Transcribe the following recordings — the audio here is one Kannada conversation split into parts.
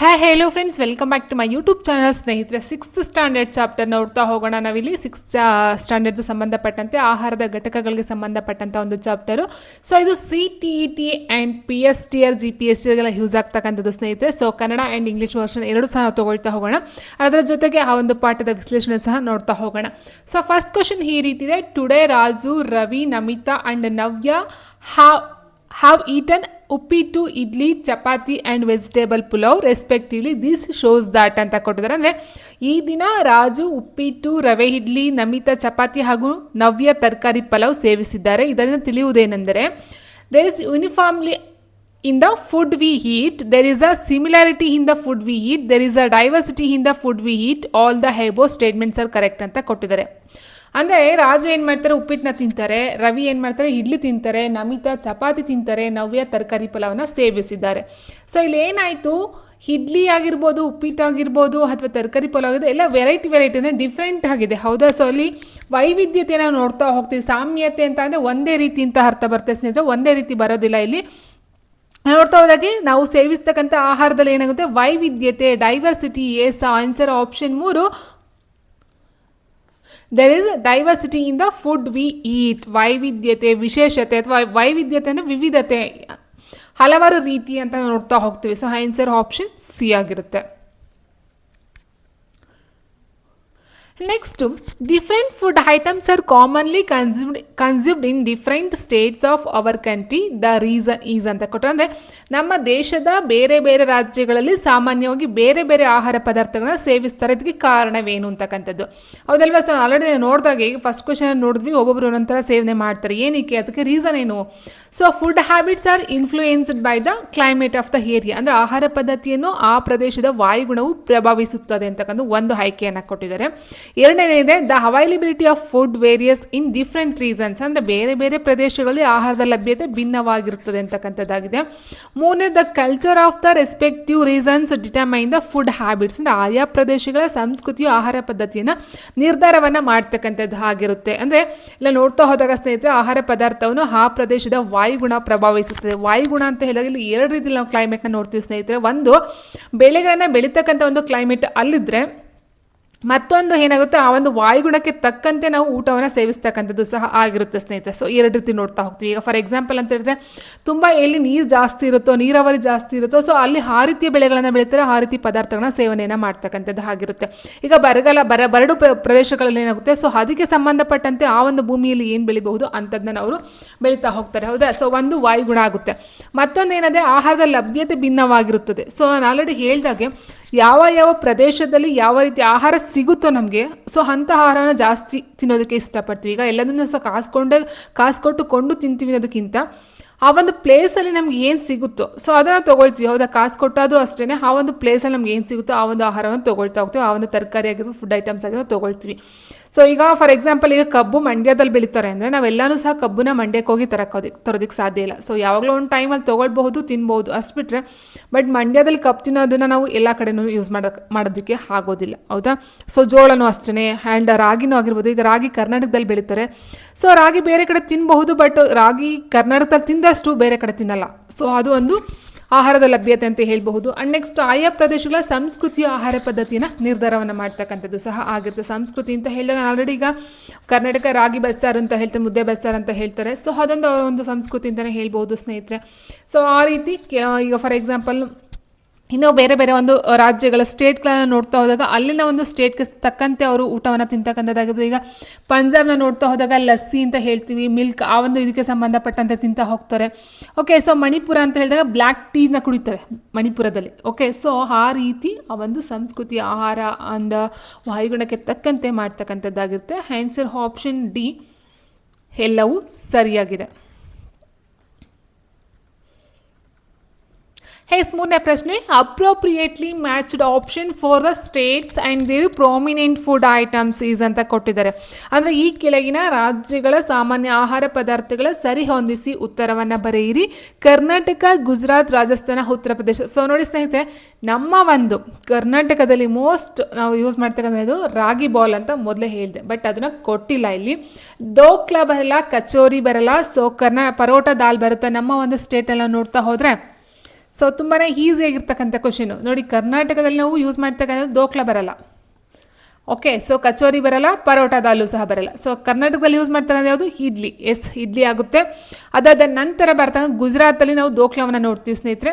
Hello friends, welcome back to my YouTube channel. ಸ್ನೇಹಿತರೆ, 6th ಸ್ಟ್ಯಾಂಡರ್ಡ್ ಚಾಪ್ಟರ್ ನೋಡ್ತಾ ಹೋಗೋಣ. ನಾವಿಲ್ಲಿ 6th ಸ್ಟ್ಯಾಂಡರ್ಡ್ ಸಂಬಂಧಪಟ್ಟಂತೆ ಆಹಾರದ ಘಟಕಗಳಿಗೆ ಸಂಬಂಧಪಟ್ಟಂಥ ಒಂದು ಚಾಪ್ಟರು. ಸೊ ಇದು CTET ಆ್ಯಂಡ್ PSTR GPSTRಗೆಲ್ಲ ಯೂಸ್ ಆಗ್ತಕ್ಕಂಥದ್ದು ಸ್ನೇಹಿತರೆ. So Kannada and English version ಎರಡೂ ಸಹ ನಾವು ತೊಗೊಳ್ತಾ ಹೋಗೋಣ. ಅದರ ಜೊತೆಗೆ ಆ ಒಂದು ಪಾಠದ ವಿಶ್ಲೇಷಣೆ ಸಹ ನೋಡ್ತಾ ಹೋಗೋಣ. ಸೊ ಫಸ್ಟ್ ಕ್ವಶನ್ ಈ ರೀತಿ ಇದೆ. Today Raju, Ravi, Namita and Navya have eaten uppittu, idli, chapati and vegetable pulao respectively. This shows that ಅಂತ ಕೊಟ್ಟಿದ್ದಾರೆ. ಅಂದರೆ ಈ ದಿನ ರಾಜು ಉಪ್ಪಿಟ್ಟು, ರವೆ ಇಡ್ಲಿ, ನಮಿತಾ ಚಪಾತಿ ಹಾಗೂ ನವ್ಯ ತರಕಾರಿ ಪಲಾವ್ ಸೇವಿಸಿದ್ದಾರೆ. ಇದರಿಂದ ತಿಳಿಯುವುದೇನೆಂದರೆ, there is uniformly in the food we eat, there is a similarity in the food we eat, there is a diversity in the food we eat, all the above statements are correct ಅಂತ ಕೊಟ್ಟಿದ್ದಾರೆ. ಅಂದರೆ ರಾಜು ಏನು ಮಾಡ್ತಾರೆ, ಉಪ್ಪಿಟ್ಟನ್ನ ತಿಂತಾರೆ. ರವಿ ಏನು ಮಾಡ್ತಾರೆ, ಇಡ್ಲಿ ತಿಂತಾರೆ. ನಮಿತಾ ಚಪಾತಿ ತಿಂತಾರೆ. ನವ್ಯ ತರಕಾರಿ ಪಲಾವನ್ನ ಸೇವಿಸಿದ್ದಾರೆ. ಸೊ ಇಲ್ಲಿ ಏನಾಯಿತು, ಇಡ್ಲಿ ಆಗಿರ್ಬೋದು, ಉಪ್ಪಿಟ್ಟು ಆಗಿರ್ಬೋದು, ಅಥವಾ ತರಕಾರಿ ಪಲಾವ್ ಆಗಿದೆ, ಎಲ್ಲ ವೆರೈಟಿನೇ ಡಿಫ್ರೆಂಟ್ ಆಗಿದೆ. ಹೌದಾ? ಸೊ ಅಲ್ಲಿ ವೈವಿಧ್ಯತೆ ನಾವು ನೋಡ್ತಾ ಹೋಗ್ತೀವಿ. ಸಾಮ್ಯತೆ ಅಂತ ಅಂದರೆ ಒಂದೇ ರೀತಿ ಅಂತ ಅರ್ಥ ಬರ್ತದೆ ಸ್ನೇಹಿತರೆ, ಒಂದೇ ರೀತಿ ಬರೋದಿಲ್ಲ. ಇಲ್ಲಿ ನೋಡ್ತಾ ಹೋದಾಗೆ ನಾವು ಸೇವಿಸ್ತಕ್ಕಂಥ ಆಹಾರದಲ್ಲಿ ಏನಾಗುತ್ತೆ, ವೈವಿಧ್ಯತೆ, diversity. Yes answer option 3. There is diversity in the food we eat. ವೈವಿಧ್ಯತೆ, ವಿಶೇಷತೆ ಅಥವಾ ವೈವಿಧ್ಯತೆ ಅಂದರೆ ವಿವಿಧತೆ, ಹಲವಾರು ರೀತಿ ಅಂತ ನೋಡ್ತಾ ಹೋಗ್ತೀವಿ. ಸೊ ಆನ್ಸರ್ ಆಪ್ಷನ್ ಸಿ ಆಗಿರುತ್ತೆ. Next, different food items R commonly consumed in different States of our country. The reason is ಅಂತ ಕೊಟ್ಟರೆ, ಅಂದರೆ ನಮ್ಮ ದೇಶದ ಬೇರೆ ಬೇರೆ ರಾಜ್ಯಗಳಲ್ಲಿ ಸಾಮಾನ್ಯವಾಗಿ ಬೇರೆ ಬೇರೆ ಆಹಾರ ಪದಾರ್ಥಗಳನ್ನ ಸೇವಿಸ್ತಾರೆ. ಇದಕ್ಕೆ ಕಾರಣವೇನು ಅಂತಕ್ಕಂಥದ್ದು. ಹೌದಲ್ವಾ? ಸೊ ಆಲ್ರೆಡಿ ನೋಡಿದಾಗ ಈಗ ಫಸ್ಟ್ ಕ್ವಶನ್ ನೋಡಿದ್ವಿ, ಒಬ್ಬೊಬ್ಬರು ಒಂದೊಂಥರ ಸೇವನೆ ಮಾಡ್ತಾರೆ. ಏನಕ್ಕೆ? ಅದಕ್ಕೆ ರೀಸನ್ ಏನು? So food habits are influenced by the climate of the area. ಅಂದರೆ ಆಹಾರ ಪದ್ಧತಿಯನ್ನು ಆ ಪ್ರದೇಶದ ವಾಯುಗುಣವು ಪ್ರಭಾವಿಸುತ್ತದೆ ಅಂತಕ್ಕಂಥ ಒಂದು ಆಯ್ಕೆಯನ್ನು ಕೊಟ್ಟಿದ್ದಾರೆ. ಎರಡನೇದಿದೆ, the availability of food various in different reasons. ಅಂದರೆ ಬೇರೆ ಬೇರೆ ಪ್ರದೇಶಗಳಲ್ಲಿ ಆಹಾರದ ಲಭ್ಯತೆ ಭಿನ್ನವಾಗಿರುತ್ತದೆ ಅಂತಕ್ಕಂಥದ್ದಾಗಿದೆ. ಮೂರನೇ, the culture of the respective reasons determine the food habits. ಅಂದರೆ ಆಯಾ ಪ್ರದೇಶಗಳ ಸಂಸ್ಕೃತಿಯು ಆಹಾರ ಪದ್ಧತಿಯನ್ನು ನಿರ್ಧಾರವನ್ನು ಮಾಡ್ತಕ್ಕಂಥದ್ದು ಆಗಿರುತ್ತೆ. ಅಂದರೆ ಇಲ್ಲ ನೋಡ್ತಾ ಹೋದಾಗ ಸ್ನೇಹಿತರೆ, ಆಹಾರ ಪದಾರ್ಥವನ್ನು ಆ ಪ್ರದೇಶದ ವಾಯುಗುಣ ಪ್ರಭಾವಿಸುತ್ತದೆ. ವಾಯುಗುಣ ಅಂತ ಹೇಳಿದಾಗ ಇಲ್ಲಿ ಎರಡು ರೀತಿಯಲ್ಲಿ ನಾವು ಕ್ಲೈಮೇಟ್ನ ನೋಡ್ತೀವಿ ಸ್ನೇಹಿತರೆ. ಒಂದು, ಬೆಳೆಗಳನ್ನು ಬೆಳೀತಕ್ಕಂಥ ಒಂದು ಕ್ಲೈಮೇಟ್ ಅಲ್ಲಿದ್ದರೆ, ಮತ್ತೊಂದು ಏನಾಗುತ್ತೆ, ಆ ಒಂದು ವಾಯುಗುಣಕ್ಕೆ ತಕ್ಕಂತೆ ನಾವು ಊಟವನ್ನು ಸೇವಿಸ್ತಕ್ಕಂಥದ್ದು ಸಹ ಆಗಿರುತ್ತೆ ಸ್ನೇಹಿತರೆ. ಸೊ ಎರಡು ರೀತಿ ನೋಡ್ತಾ ಹೋಗ್ತೀವಿ. ಈಗ ಫಾರ್ ಎಕ್ಸಾಂಪಲ್ ಅಂತ ಹೇಳಿದ್ರೆ, ತುಂಬ ಎಲ್ಲಿ ನೀರು ಜಾಸ್ತಿ ಇರುತ್ತೋ, ನೀರಾವರಿ ಜಾಸ್ತಿ ಇರುತ್ತೋ, ಸೊ ಅಲ್ಲಿ ಆ ರೀತಿಯ ಬೆಳೆಗಳನ್ನು ಬೆಳೀತಾರೆ, ಆ ರೀತಿ ಪದಾರ್ಥಗಳನ್ನ ಸೇವನೆಯನ್ನು ಮಾಡ್ತಕ್ಕಂಥದ್ದು ಆಗಿರುತ್ತೆ. ಈಗ ಬರಡು ಪ್ರದೇಶಗಳಲ್ಲಿ ಏನಾಗುತ್ತೆ, ಸೊ ಅದಕ್ಕೆ ಸಂಬಂಧಪಟ್ಟಂತೆ ಆ ಒಂದು ಭೂಮಿಯಲ್ಲಿ ಏನು ಬೆಳಿಬಹುದು ಅಂಥದ್ದನ್ನ ಅವರು ಬೆಳೀತಾ ಹೋಗ್ತಾರೆ. ಹೌದಾ? ಸೊ ಒಂದು ವಾಯುಗುಣ ಆಗುತ್ತೆ. ಮತ್ತೊಂದು ಏನಂದರೆ, ಆಹಾರದ ಲಭ್ಯತೆ ಭಿನ್ನವಾಗಿರುತ್ತದೆ. ಸೊ ನಾನು ಆಲ್ರೆಡಿ ಹೇಳಿದಾಗೆ ಯಾವ ಯಾವ ಪ್ರದೇಶದಲ್ಲಿ ಯಾವ ರೀತಿ ಆಹಾರ ಸಿಗುತ್ತೋ ನಮಗೆ, ಸೊ ಅಂಥ ಆಹಾರನ ಜಾಸ್ತಿ ತಿನ್ನೋದಕ್ಕೆ ಇಷ್ಟಪಡ್ತೀವಿ. ಈಗ ಎಲ್ಲದನ್ನು ಸಹ ಕಾಸು ಕೊಟ್ಟು ಕೊಂಡು ತಿಂತೀವಿ ಅನ್ನೋದಕ್ಕಿಂತ ಆ ಒಂದು ಪ್ಲೇಸಲ್ಲಿ ನಮ್ಗೆ ಏನು ಸಿಗುತ್ತೋ ಸೊ ಅದನ್ನು ತೊಗೊಳ್ತೀವಿ. ಹೌದಾ? ಕಾಸು ಕೊಟ್ಟಾದರೂ ಅಷ್ಟೇ ಆ ಒಂದು ಪ್ಲೇಸಲ್ಲಿ ನಮ್ಗೆ ಏನು ಸಿಗುತ್ತೋ ಆ ಒಂದು ಆಹಾರವನ್ನು ತೊಗೊಳ್ತಾ ಹೋಗ್ತೀವಿ. ಆ ಒಂದು ತರಕಾರಿ ಆಗಿರ್ಬೋದು, ಫುಡ್ ಐಟಮ್ಸ್ ಆಗಿರ್ಬೋದು ತೊಗೊಳ್ತೀವಿ. ಸೊ ಈಗ ಫಾರ್ ಎಕ್ಸಾಂಪಲ್, ಈಗ ಕಬ್ಬು ಮಂಡ್ಯದಲ್ಲಿ ಬೆಳೀತಾರೆ ಅಂದರೆ ನಾವೆಲ್ಲನೂ ಸಹ ಕಬ್ಬನ್ನ ಮಂಡ್ಯಕ್ಕೆ ಹೋಗಿ ತರೋದಕ್ಕೆ ಸಾಧ್ಯ ಇಲ್ಲ. ಸೊ ಯಾವಾಗಲೂ ಒಂದು ಟೈಮಲ್ಲಿ ತೊಗೊಳ್ಬಹುದು, ತಿನ್ಬೋದು, ಅಷ್ಟು ಬಿಟ್ಟರೆ ಬಟ್ ಮಂಡ್ಯದಲ್ಲಿ ಕಬ್ಬು ತಿನ್ನೋದನ್ನು ನಾವು ಎಲ್ಲ ಕಡೆನೂ ಯೂಸ್ ಮಾಡೋದಕ್ಕೆ ಆಗೋದಿಲ್ಲ. ಹೌದಾ? ಸೊ ಜೋಳನೂ ಅಷ್ಟೇ, ಆ್ಯಂಡ್ ರಾಗಿನೂ ಆಗಿರ್ಬೋದು. ಈಗ ರಾಗಿ ಕರ್ನಾಟಕದಲ್ಲಿ ಬೆಳೀತಾರೆ, ಸೊ ರಾಗಿ ಬೇರೆ ಕಡೆ ತಿನ್ನಬಹುದು, ಬಟ್ ರಾಗಿ ಕರ್ನಾಟಕದಲ್ಲಿ ತಿಂದಷ್ಟು ಬೇರೆ ಕಡೆ ತಿನ್ನಲ್ಲ. ಸೊ ಅದು ಒಂದು ಆಹಾರದ ಲಭ್ಯತೆ ಅಂತ ಹೇಳಬಹುದು. ಆ್ಯಂಡ್ ನೆಕ್ಸ್ಟ್, ಆಯಾ ಪ್ರದೇಶಗಳ ಸಂಸ್ಕೃತಿಯ ಆಹಾರ ಪದ್ಧತಿಯನ್ನು ನಿರ್ಧಾರವನ್ನು ಮಾಡ್ತಕ್ಕಂಥದ್ದು ಸಹ ಆಗಿರುತ್ತೆ. ಸಂಸ್ಕೃತಿ ಅಂತ ಹೇಳಿದಾಗ ಆಲ್ರೆಡಿ ಈಗ ಕರ್ನಾಟಕ ರಾಗಿ ಬಸ್ಸಾರು ಅಂತ ಹೇಳ್ತಾರೆ, ಮುದ್ದೆ ಬಸ್ಸಾರು ಅಂತ ಹೇಳ್ತಾರೆ. ಸೊ ಅದೊಂದು ಒಂದು ಸಂಸ್ಕೃತಿ ಅಂತಲೇ ಹೇಳ್ಬೋದು ಸ್ನೇಹಿತರೆ. ಸೊ ಆ ರೀತಿ ಈಗ ಫಾರ್ ಎಕ್ಸಾಂಪಲ್ ಇನ್ನೂ ಬೇರೆ ಬೇರೆ ಒಂದು ರಾಜ್ಯಗಳ ಸ್ಟೇಟ್ಗಳನ್ನು ನೋಡ್ತಾ ಹೋದಾಗ ಅಲ್ಲಿನ ಒಂದು ಸ್ಟೇಟ್ಗೆ ತಕ್ಕಂತೆ ಅವರು ಊಟವನ್ನು ತಿಂತಕ್ಕಂಥದ್ದಾಗಿರ್ಬೋದು. ಈಗ ಪಂಜಾಬ್ನ ನೋಡ್ತಾ ಹೋದಾಗ ಲಸ್ಸಿ ಅಂತ ಹೇಳ್ತೀವಿ, ಮಿಲ್ಕ್, ಆ ಒಂದು ಇದಕ್ಕೆ ಸಂಬಂಧಪಟ್ಟಂತೆ ತಿಂತಾ ಹೋಗ್ತಾರೆ. ಓಕೆ, ಸೊ ಮಣಿಪುರ ಅಂತ ಹೇಳಿದಾಗ ಬ್ಲ್ಯಾಕ್ ಟೀನ ಕುಡಿತಾರೆ ಮಣಿಪುರದಲ್ಲಿ. ಓಕೆ, ಸೊ ಆ ರೀತಿ ಆ ಒಂದು ಸಂಸ್ಕೃತಿ, ಆಹಾರ ಅಂಡ್ ವಾಯುಗುಣಕ್ಕೆ ತಕ್ಕಂತೆ ಮಾಡ್ತಕ್ಕಂಥದ್ದಾಗಿರುತ್ತೆ. ಆನ್ಸರ್ ಆಪ್ಷನ್ ಡಿ ಎಲ್ಲವೂ ಸರಿಯಾಗಿದೆ. ಮೂರನೇ ಪ್ರಶ್ನೆ, appropriately matched option for the states and their prominent food items is ಅಂತ ಕೊಟ್ಟಿದ್ದಾರೆ. ಅಂದರೆ ಈ ಕೆಳಗಿನ ರಾಜ್ಯಗಳ ಸಾಮಾನ್ಯ ಆಹಾರ ಪದಾರ್ಥಗಳ ಸರಿ ಹೊಂದಿಸಿ ಉತ್ತರವನ್ನು ಬರೆಯಿರಿ. ಕರ್ನಾಟಕ, ಗುಜರಾತ್, ರಾಜಸ್ಥಾನ, ಉತ್ತರ ಪ್ರದೇಶ. ಸೊ ನೋಡಿ ಸ್ನೇಹಿತರೆ, ನಮ್ಮ ಒಂದು ಕರ್ನಾಟಕದಲ್ಲಿ ಮೋಸ್ಟ್ ನಾವು ಯೂಸ್ ಮಾಡ್ತಕ್ಕಂಥದ್ದು ರಾಗಿ ಬಾಲ್ ಅಂತ ಮೊದಲೇ ಹೇಳಿದೆ, ಬಟ್ ಅದನ್ನು ಕೊಟ್ಟಿಲ್ಲ ಇಲ್ಲಿ. ದೋಕ್ಲಾ ಬರಲ್ಲ, ಕಚೋರಿ ಬರಲ್ಲ, ಸೊ ಪರೋಟ ದಾಲ್ ಬರುತ್ತೆ ನಮ್ಮ ಒಂದು ಸ್ಟೇಟೆಲ್ಲ ನೋಡ್ತಾ ಹೋದರೆ. ಸೊ ತುಂಬಾ ಈಸಿಯಾಗಿರ್ತಕ್ಕಂಥ ಕ್ವಶನು ನೋಡಿ. ಕರ್ನಾಟಕದಲ್ಲಿ ನಾವು ಯೂಸ್ ಮಾಡ್ತಕ್ಕಂಥದ್ದು ದೋಕ್ಲ ಬರಲ್ಲ. ಓಕೆ, ಸೊ ಕಚೋರಿ ಬರಲ್ಲ, ಪರೋಟ ದಾಲು ಸಹ ಬರಲ್ಲ. ಸೊ ಕರ್ನಾಟಕದಲ್ಲಿ ಯೂಸ್ ಮಾಡ್ತಕ್ಕಂಥ ಯಾವುದು ಇಡ್ಲಿ. ಎಸ್, ಇಡ್ಲಿ ಆಗುತ್ತೆ. ಅದಾದ ನಂತರ ಬರ್ತಕ್ಕಂಥ ಗುಜರಾತಲ್ಲಿ ನಾವು ದೋಕ್ಲವನ್ನು ನೋಡ್ತೀವಿ ಸ್ನೇಹಿತರೆ.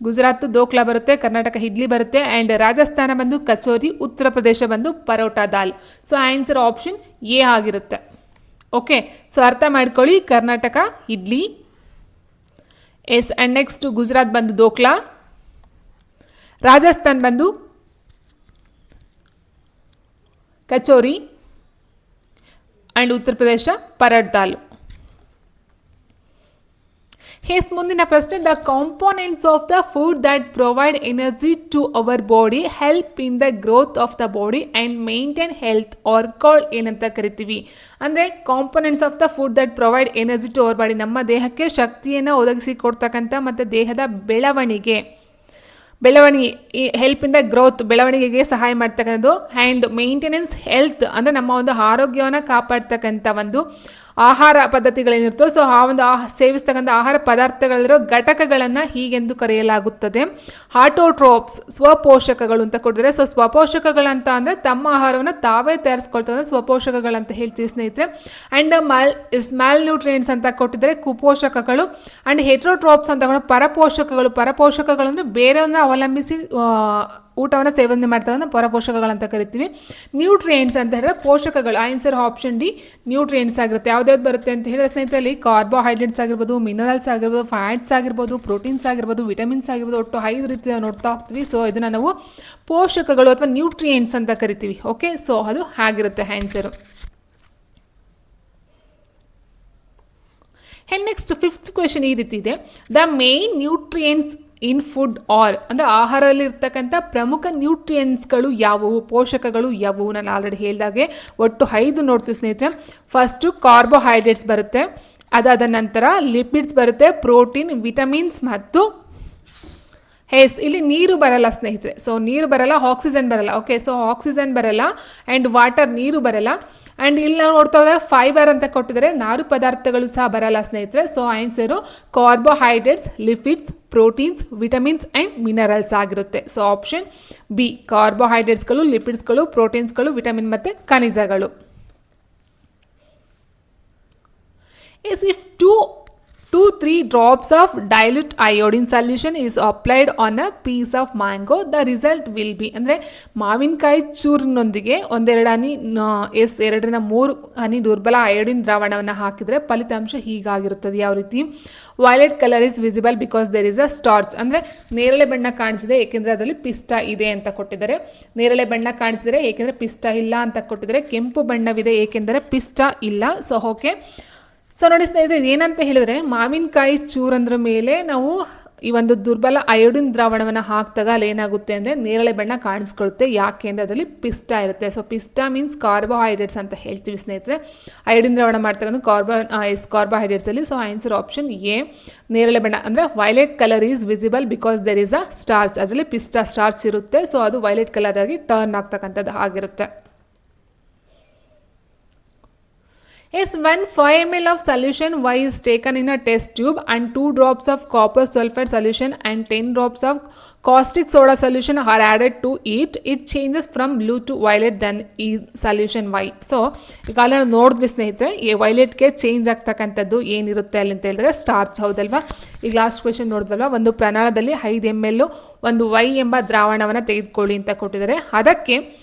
ಗುಜರಾತ್ ದೋಕ್ಲಾ ಬರುತ್ತೆ, ಕರ್ನಾಟಕ ಇಡ್ಲಿ ಬರುತ್ತೆ, ಆ್ಯಂಡ್ ರಾಜಸ್ಥಾನ ಬಂದು ಕಚೋರಿ, ಉತ್ತರ ಪ್ರದೇಶ ಬಂದು ಪರೋಟ ದಾಲ್. ಸೊ ಆನ್ಸರ್ ಆಪ್ಷನ್ ಎ ಆಗಿರುತ್ತೆ. ಓಕೆ, ಸೊ ಅರ್ಥ ಮಾಡ್ಕೊಳ್ಳಿ. Karnataka idli, yes, and next Gujarat ಬಂದು ದೋಕ್ಲಾ, ರಾಜಸ್ಥಾನ್ ಬಂದು ಕಚೋರಿ, ಆ್ಯಂಡ್ ಉತ್ತರ ಪ್ರದೇಶ ಪರೋಟ ದಾಲ್. ಹೇಸ್ ಮುಂದಿನ ಪ್ರಶ್ನೆ, the components of the food that provide energy to our body help in the growth of the body and maintain health are called ಏನಂತ ಕರಿತೀವಿ. ಅಂದರೆ components of the food that provide energy to our body, ನಮ್ಮ ದೇಹಕ್ಕೆ ಶಕ್ತಿಯನ್ನು ಒದಗಿಸಿ ಕೊಡ್ತಕ್ಕಂಥ ಮತ್ತು ದೇಹದ ಬೆಳವಣಿಗೆ ಹೆಲ್ಪ್ ಇನ್ ದ ಗ್ರೋತ್, ಬೆಳವಣಿಗೆಗೆ ಸಹಾಯ ಮಾಡ್ತಕ್ಕಂಥದ್ದು. ಆ್ಯಂಡ್ ಮೇಂಟೆನೆನ್ಸ್ ಹೆಲ್ತ್ ಅಂದರೆ ನಮ್ಮ ಒಂದು ಆರೋಗ್ಯವನ್ನು ಕಾಪಾಡ್ತಕ್ಕಂಥ ಒಂದು ಆಹಾರ ಪದ್ಧತಿಗಳೇನಿರ್ತೋ, ಸೊ ಆ ಒಂದು ಸೇವಿಸ್ತಕ್ಕಂಥ ಆಹಾರ ಪದಾರ್ಥಗಳಿರೋ ಘಟಕಗಳನ್ನು ಹೀಗೆಂದು ಕರೆಯಲಾಗುತ್ತದೆ. ಆಟೋಟ್ರೋಪ್ಸ್, ಸ್ವಪೋಷಕಗಳು ಅಂತ ಕೊಟ್ಟಿದ್ದಾರೆ. ಸೊ ಸ್ವಪೋಷಕಗಳಂತ ಅಂದರೆ ತಮ್ಮ ಆಹಾರವನ್ನು ತಾವೇ ತಯಾರಿಸ್ಕೊಳ್ತಾರೆ, ಸ್ವಪೋಷಕಗಳಂತ ಹೇಳ್ತೀವಿ ಸ್ನೇಹಿತರೆ. ಆ್ಯಂಡ್ ಮ್ಯಾಲ್ ನ್ಯೂಟ್ರಿಯೆಂಟ್ಸ್ ಅಂತ ಕೊಟ್ಟಿದ್ದಾರೆ, ಕುಪೋಷಕಗಳು. ಆ್ಯಂಡ್ ಹೆಟ್ರೋಟ್ರೋಪ್ಸ್ ಅಂತ ಪರಪೋಷಕಗಳು ಅಂದರೆ ಬೇರೆಯವ್ರನ್ನ ಅವಲಂಬಿಸಿ ಊಟವನ್ನು ಸೇವನೆ ಮಾಡ್ತಾರೆ, ಪರಪೋಷಕಗಳಂತ ಕರಿತೀವಿ. ನ್ಯೂಟ್ರಿಯೆಂಟ್ಸ್ ಅಂತ ಹೇಳಿದ್ರೆ ಪೋಷಕಗಳು. ಆನ್ಸರ್ ಆಪ್ಷನ್ ಡಿ ನ್ಯೂಟ್ರಿಯೆಂಟ್ಸ್ ಆಗಿರುತ್ತೆ. ಯಾವ್ದಾವ್ದು ಬರುತ್ತೆ ಅಂತ ಹೇಳಿದ್ರೆ ಸ್ನೇಹಿತರಲ್ಲಿ ಕಾರ್ಬೋಹೈಡ್ರೇಟ್ಸ್ ಆಗಿರ್ಬೋದು, ಮಿನರಲ್ಸ್ ಆಗಿರ್ಬೋದು, ಫ್ಯಾಟ್ಸ್ ಆಗಿರ್ಬೋದು, ಪ್ರೋಟೀನ್ಸ್ ಆಗಿರ್ಬೋದು, ವಿಟಮಿನ್ಸ್ ಆಗಿರ್ಬೋದು, ಒಟ್ಟು 5 ರೀತಿ ನೋಡ್ತಾ ಹೋಗ್ತೀವಿ. ಸೊ ಇದನ್ನು ನಾವು ಪೋಷಕಗಳು ಅಥವಾ ನ್ಯೂಟ್ರಿಯೆಂಟ್ಸ್ ಅಂತ ಕರಿತೀವಿ. ಓಕೆ, ಸೊ ಅದು ಆಗಿರುತ್ತೆ answer. And next 5th question ಈ ರೀತಿ ಇದೆ. The main nutrients in food are ಅಂದರೆ ಆಹಾರದಲ್ಲಿ ಇರ್ತಕ್ಕಂಥ ಪ್ರಮುಖ ನ್ಯೂಟ್ರಿಯೆಂಟ್ಸ್ಗಳು ಯಾವುವು, ಪೋಷಕಗಳು ಯಾವುವು? ನಾನು ಆಲ್ರೆಡಿ ಹೇಳಿದಾಗೆ ಒಟ್ಟು 5 ನೋಡ್ತೀವಿ ಸ್ನೇಹಿತರೆ. ಫಸ್ಟು ಕಾರ್ಬೋಹೈಡ್ರೇಟ್ಸ್ ಬರುತ್ತೆ, ಅದಾದ ನಂತರ ಲಿಪಿಡ್ಸ್ ಬರುತ್ತೆ, ಪ್ರೋಟೀನ್, ವಿಟಮಿನ್ಸ್ ಮತ್ತು ಇಲ್ಲಿ ನೀರು ಬರಲ್ಲ ಸ್ನೇಹಿತರೆ. ಸೊ ನೀರು ಬರಲ್ಲ, ಆಕ್ಸಿಜನ್ ಬರಲ್ಲ. ಓಕೆ, ಸೊ ಆಕ್ಸಿಜನ್ ಬರಲ್ಲ ಆ್ಯಂಡ್ ವಾಟರ್, ನೀರು ಬರಲ್ಲ. ಆ್ಯಂಡ್ ಇಲ್ಲಿ ನಾವು ನೋಡ್ತಾ ಹೋದಾಗ ಫೈಬರ್ ಅಂತ ಕೊಟ್ಟಿದ್ದಾರೆ, ನಾರು ಪದಾರ್ಥಗಳು ಸಹ ಬರಲ್ಲ ಸ್ನೇಹಿತರೆ. So answer carbohydrates, lipids, proteins, vitamins and minerals ಆಗಿರುತ್ತೆ. ಸೊ ಆಪ್ಷನ್ ಬಿ ಕಾರ್ಬೋಹೈಡ್ರೇಟ್ಸ್ಗಳು, ಲಿಪಿಡ್ಸ್ಗಳು, ಪ್ರೋಟೀನ್ಸ್ಗಳು, ವಿಟಮಿನ್ ಮತ್ತು ಖನಿಜಗಳು. If 2-3 drops of dilute iodine solution is applied on a piece of mango, the result will be ಅಂದರೆ ಮಾವಿನಕಾಯಿ ಚೂರಿನೊಂದಿಗೆ 1-2 ಹನಿ 2-3 ಹನಿ ದುರ್ಬಲ ಅಯೋಡಿನ್ ದ್ರಾವಣವನ್ನು ಹಾಕಿದರೆ ಫಲಿತಾಂಶ ಹೀಗಾಗಿರುತ್ತದೆ. ಯಾವ ರೀತಿ? Violet colour is visible because there is a starch. ಅಂದರೆ ನೇರಳೆ ಬಣ್ಣ ಕಾಣಿಸಿದೆ ಏಕೆಂದರೆ ಅದರಲ್ಲಿ ಪಿಷ್ಟ ಇದೆ ಅಂತ ಕೊಟ್ಟಿದ್ದಾರೆ. ನೇರಳೆ ಬಣ್ಣ ಕಾಣಿಸಿದರೆ ಏಕೆಂದರೆ ಪಿಷ್ಟ ಇಲ್ಲ ಅಂತ ಕೊಟ್ಟಿದ್ದಾರೆ. ಕೆಂಪು ಬಣ್ಣವಿದೆ ಏಕೆಂದರೆ ಪಿಷ್ಟ ಇಲ್ಲ. ಸೊ ಓಕೆ, ಸೊ ನೋಡಿ ಸ್ನೇಹಿತರೆ, ಏನಂತ ಹೇಳಿದ್ರೆ ಮಾವಿನಕಾಯಿ ಚೂರಂದ್ರ ಮೇಲೆ ನಾವು ಈ ಒಂದು ದುರ್ಬಲ ಅಯೋಡಿನ್ ದ್ರಾವಣವನ್ನು ಹಾಕಿದಾಗ ಅಲ್ಲಿ ಏನಾಗುತ್ತೆ ಅಂದರೆ ನೇರಳೆ ಬಣ್ಣ ಕಾಣಿಸ್ಕೊಳುತ್ತೆ. ಯಾಕೆ ಅಂದರೆ ಅದರಲ್ಲಿ ಪಿಷ್ಟ ಇರುತ್ತೆ. ಸೊ ಪಿಷ್ಟ ಮೀನ್ಸ್ ಕಾರ್ಬೋಹೈಡ್ರೇಟ್ಸ್ ಅಂತ ಹೇಳ್ತೀವಿ ಸ್ನೇಹಿತರೆ. ಅಯೋಡಿನ್ ದ್ರಾವಣ ಮಾಡ್ತಕ್ಕಂಥ ಕಾರ್ಬೋಹೈಡ್ರೇಟ್ಸಲ್ಲಿ. ಸೊ ಆನ್ಸರ್ ಆಪ್ಷನ್ ಎ ನೇರಳೆ ಬಣ್ಣ ಅಂದರೆ violet colour is visible because there is a starch. ಅದರಲ್ಲಿ ಪಿಷ್ಟ ಸ್ಟಾರ್ಚ್ ಇರುತ್ತೆ. ಸೊ ಅದು ವೈಲೆಟ್ ಕಲರ್ ಆಗಿ ಟರ್ನ್ ಆಗ್ತಕ್ಕಂಥದ್ದು ಆಗಿರುತ್ತೆ. Yes, when 5 ml of solution Y is taken in a test tube and 2 drops of copper sulfate solution and 10 drops of caustic soda solution are added to it, it changes from blue to violet, then is solution Y. So ಈಗ ನೋಡಿದ್ವಿ ಸ್ನೇಹಿತರೆ, ಈ ವೈಲೆಟ್ಗೆ ಚೇಂಜ್ ಆಗ್ತಕ್ಕಂಥದ್ದು ಏನಿರುತ್ತೆ ಅಲ್ಲಿ ಅಂತ ಹೇಳಿದ್ರೆ ಸ್ಟಾರ್ಚ್, ಹೌದಲ್ವಾ? ಈಗ ಲಾಸ್ಟ್ ಕ್ವೆಶನ್ ನೋಡಿದ್ವಲ್ವಾ, ಒಂದು ಪ್ರಮಾಣದಲ್ಲಿ 5 ml ಒಂದು Y ಎಂಬ ದ್ರಾವಣವನ್ನು ತೆಗೆದುಕೊಳ್ಳಿ ಅಂತ ಕೊಟ್ಟಿದ್ದಾರೆ. ಅದಕ್ಕೆ